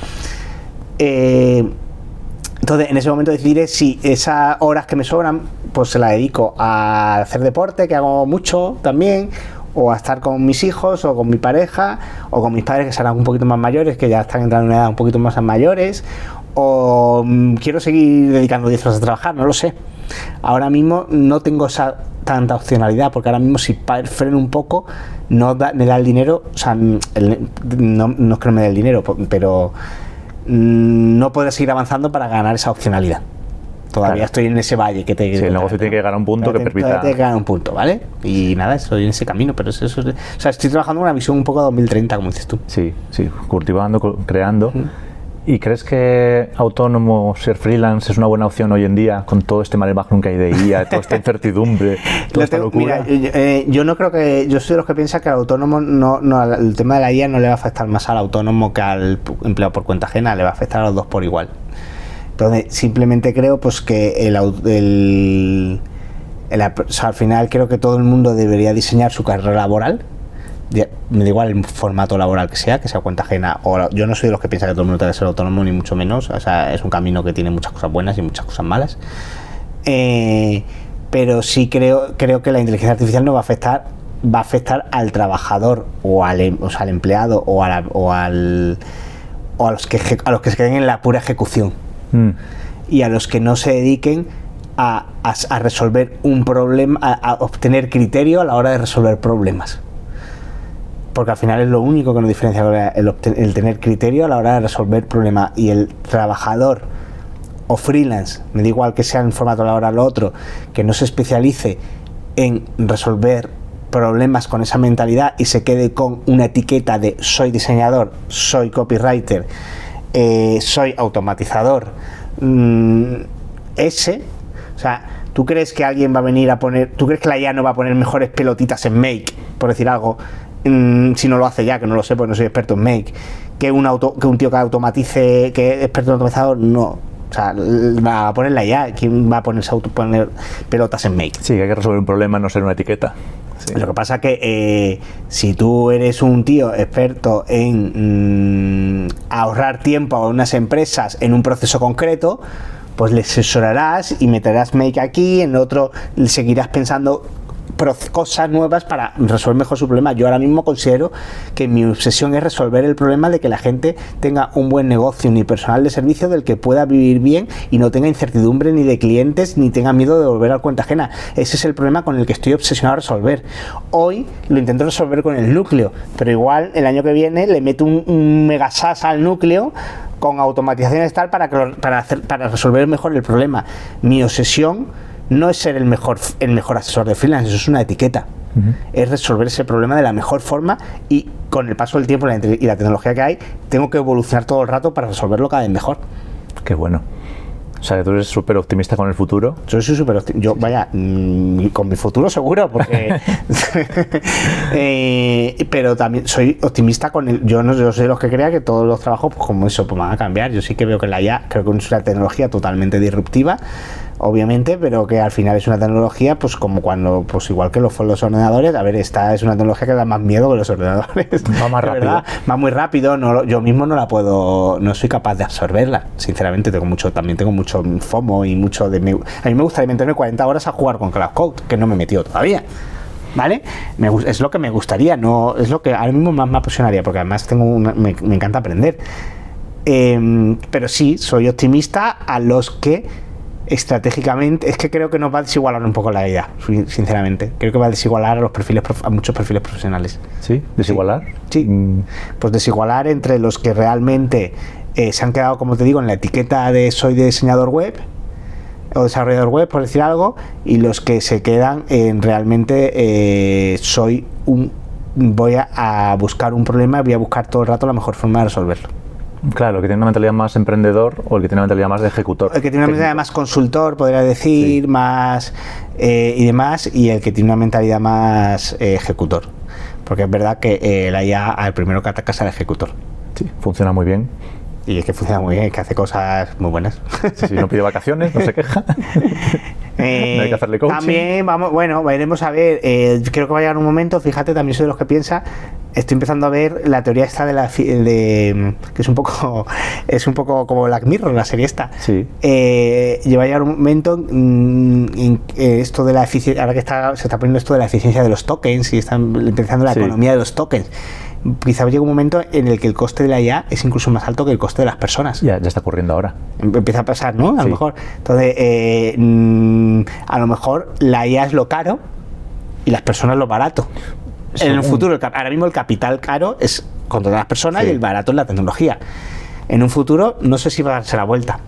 Entonces, en ese momento decidiré si esas horas que me sobran, pues se las dedico a hacer deporte, que hago mucho también, o a estar con mis hijos, o con mi pareja, o con mis padres que serán un poquito más mayores, que ya están entrando en una edad un poquito más mayores, o quiero seguir dedicando 10 horas a trabajar, no lo sé. Ahora mismo no tengo esa tanta opcionalidad, porque ahora mismo si freno un poco, me da el dinero, o sea, no es que no me dé el dinero, pero no podré seguir avanzando para ganar esa opcionalidad. Todavía Claro. Estoy en ese valle que te... Sí, el negocio tiene que llegar a un punto que permita... Tiene que llegar a un punto, ¿vale? Y nada, estoy en ese camino, pero eso, o sea, estoy trabajando en una visión un poco 2030, como dices tú. Sí, cultivando, creando. ¿Y crees que autónomo, ser freelance, es una buena opción hoy en día con todo este maremágnum que hay de IA, toda esta incertidumbre, toda esta locura? Mira, yo no creo que... Yo soy de los que piensa que al autónomo, el tema de la IA no le va a afectar más al autónomo que al empleado por cuenta ajena, le va a afectar a los dos por igual. Entonces, simplemente creo pues que o sea, al final creo que todo el mundo debería diseñar su carrera laboral. Me da igual el formato laboral que sea cuenta ajena. Yo no soy de los que piensa que todo el mundo debe ser autónomo, ni mucho menos. O sea, es un camino que tiene muchas cosas buenas y muchas cosas malas. Pero sí creo que la inteligencia artificial no va a afectar al trabajador o al empleado o a los que se queden en la pura ejecución. Y a los que no se dediquen a resolver un problema, a obtener criterio a la hora de resolver problemas. Porque al final es lo único que nos diferencia, el tener criterio a la hora de resolver problemas. Y el trabajador o freelance, me da igual que sea en formato laboral o otro, que no se especialice en resolver problemas con esa mentalidad y se quede con una etiqueta de soy diseñador, soy copywriter, soy automatizador, o sea, ¿tú crees que alguien va a venir a poner, tú crees que la IA no va a poner mejores pelotitas en Make, por decir algo, si no lo hace ya, que no lo sé porque no soy experto en Make, que un tío que automatice, que es experto en automatizador? No. O sea, va a ponerla ya. ¿Quién va a poner pelotas en Make? Sí, que hay que resolver un problema, no ser una etiqueta. Sí. Lo que pasa que si tú eres un tío experto en ahorrar tiempo a unas empresas en un proceso concreto, pues le asesorarás y meterás Make aquí, en otro seguirás pensando cosas nuevas para resolver mejor su problema. Yo ahora mismo considero que mi obsesión es resolver el problema de que la gente tenga un buen negocio unipersonal de servicio del que pueda vivir bien y no tenga incertidumbre ni de clientes ni tenga miedo de volver a cuenta ajena. Ese es el problema con el que estoy obsesionado a resolver. Hoy lo intento resolver con el núcleo, pero igual el año que viene le meto un mega SaaS al núcleo con automatizaciones tal para resolver mejor el problema. Mi obsesión no es ser el mejor asesor de freelance, eso es una etiqueta. Es resolver ese problema de la mejor forma y con el paso del tiempo y la tecnología que hay, tengo que evolucionar todo el rato para resolverlo cada vez mejor. Qué bueno. O sea, que tú eres súper optimista con el futuro. Yo soy súper optimista. Yo, vaya, con mi futuro seguro, porque... pero también soy optimista con el... Yo soy de los que crea que todos los trabajos, pues como eso, pues van a cambiar. Yo sí que veo que la IA, creo que es una tecnología totalmente disruptiva, obviamente, pero que al final es una tecnología, pues como cuando, pues igual que los ordenadores, a ver, esta es una tecnología que da más miedo que los ordenadores. Va más rápido. ¿Verdad? Va muy rápido, yo mismo no soy capaz de absorberla. Sinceramente, también tengo mucho FOMO y mucho de... A mí me gustaría meterme 40 horas a jugar con Cloud Code, que no me he metido todavía. ¿Vale? Es lo que me gustaría, no es lo que ahora mismo más me apasionaría, porque además me encanta aprender. Pero sí, soy optimista a los que estratégicamente, es que creo que nos va a desigualar un poco la idea, sinceramente. Creo que va a desigualar a muchos perfiles profesionales. ¿Sí? ¿Desigualar? Sí. Pues desigualar entre los que realmente se han quedado, como te digo, en la etiqueta de soy diseñador web o desarrollador web, por decir algo, y los que se quedan en realmente voy a buscar un problema y voy a buscar todo el rato la mejor forma de resolverlo. Claro, el que tiene una mentalidad más emprendedor o el que tiene una mentalidad más de ejecutor. El que tiene una mentalidad más consultor, podría decir, sí, más y demás, y el que tiene una mentalidad más ejecutor. Porque es verdad que la IA al primero que ataca es al ejecutor. Sí, funciona muy bien. Y es que funciona muy bien, es que hace cosas muy buenas. Si no pide vacaciones, no se queja. No hay que hacerle coaching. También veremos a ver. Creo que va a llegar un momento, fíjate, también soy de los que piensa. Estoy empezando a ver la teoría esta que es un poco como Black Mirror, la serie esta. Sí. Lleva a llegar un momento en esto de la eficiencia, ahora que se está poniendo esto de la eficiencia de los tokens y están empezando la economía de los tokens. Quizá llegue un momento en el que el coste de la IA es incluso más alto que el coste de las personas. Ya está ocurriendo ahora. Empieza a pasar, ¿no? A lo mejor. Entonces, a lo mejor la IA es lo caro y las personas lo barato. En el futuro, ahora mismo el capital caro es controlar a las personas y el barato es la tecnología. En un futuro, no sé si va a darse la vuelta.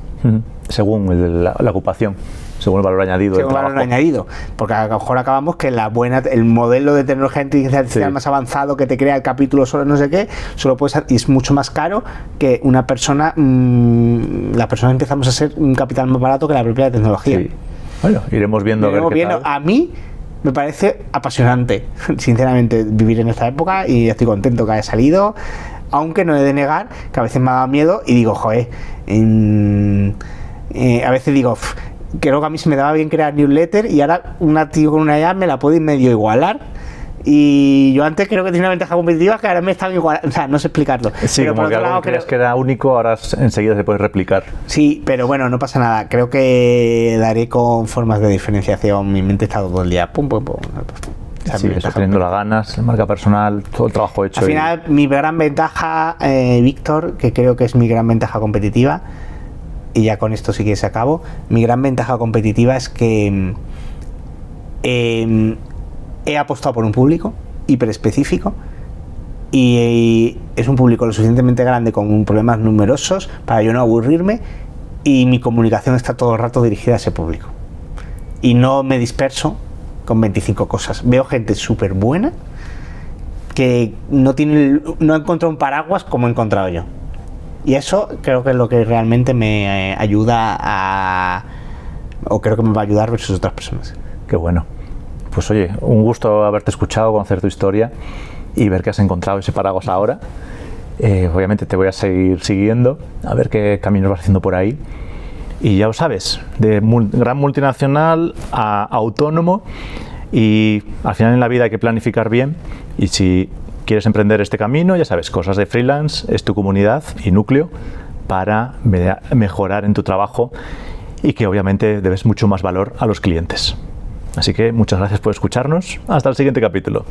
Según la ocupación. Según el valor añadido. Según el valor añadido. Porque a lo mejor acabamos que el modelo de tecnología de inteligencia artificial más avanzado que te crea el capítulo solo no sé qué, y es mucho más caro que una persona. Las personas empezamos a ser un capital más barato que la propia tecnología. Sí. Bueno, iremos viendo. A mí me parece apasionante, sinceramente, vivir en esta época y estoy contento que haya salido. Aunque no he de negar que a veces me ha dado miedo y digo, joder, a veces digo, creo que a mí se me daba bien crear newsletter y ahora una tío con una IA me la puede medio igualar. Y yo antes creo que tenía una ventaja competitiva que ahora me estaba igual, o sea, no sé explicarlo. Sí, pero como que algo que creías que era único, ahora enseguida se puede replicar. Sí, pero bueno, no pasa nada. Creo que daré con formas de diferenciación. Mi mente está todo el día, pum. Sí, eso, teniendo las ganas, marca personal, todo el trabajo hecho. Al final, mi gran ventaja, Víctor, que creo que es mi gran ventaja competitiva, y ya con esto sí que se acabo, mi gran ventaja competitiva es que he apostado por un público hiperespecífico y es un público lo suficientemente grande con problemas numerosos para yo no aburrirme y mi comunicación está todo el rato dirigida a ese público. Y no me disperso con 25 cosas. Veo gente súper buena que no ha encontrado un paraguas como he encontrado yo. Y eso creo que es lo que realmente me ayuda o creo que me va a ayudar versus otras personas. Qué bueno. Pues oye, un gusto haberte escuchado, conocer tu historia y ver que has encontrado ese paraguas ahora. Obviamente te voy a seguir siguiendo, a ver qué caminos vas haciendo por ahí. Y ya lo sabes, de gran multinacional a autónomo, y al final en la vida hay que planificar bien, y si quieres emprender este camino, ya sabes, Cosas de Freelance es tu comunidad y núcleo para mejorar en tu trabajo y que obviamente debes mucho más valor a los clientes. Así que muchas gracias por escucharnos. Hasta el siguiente capítulo.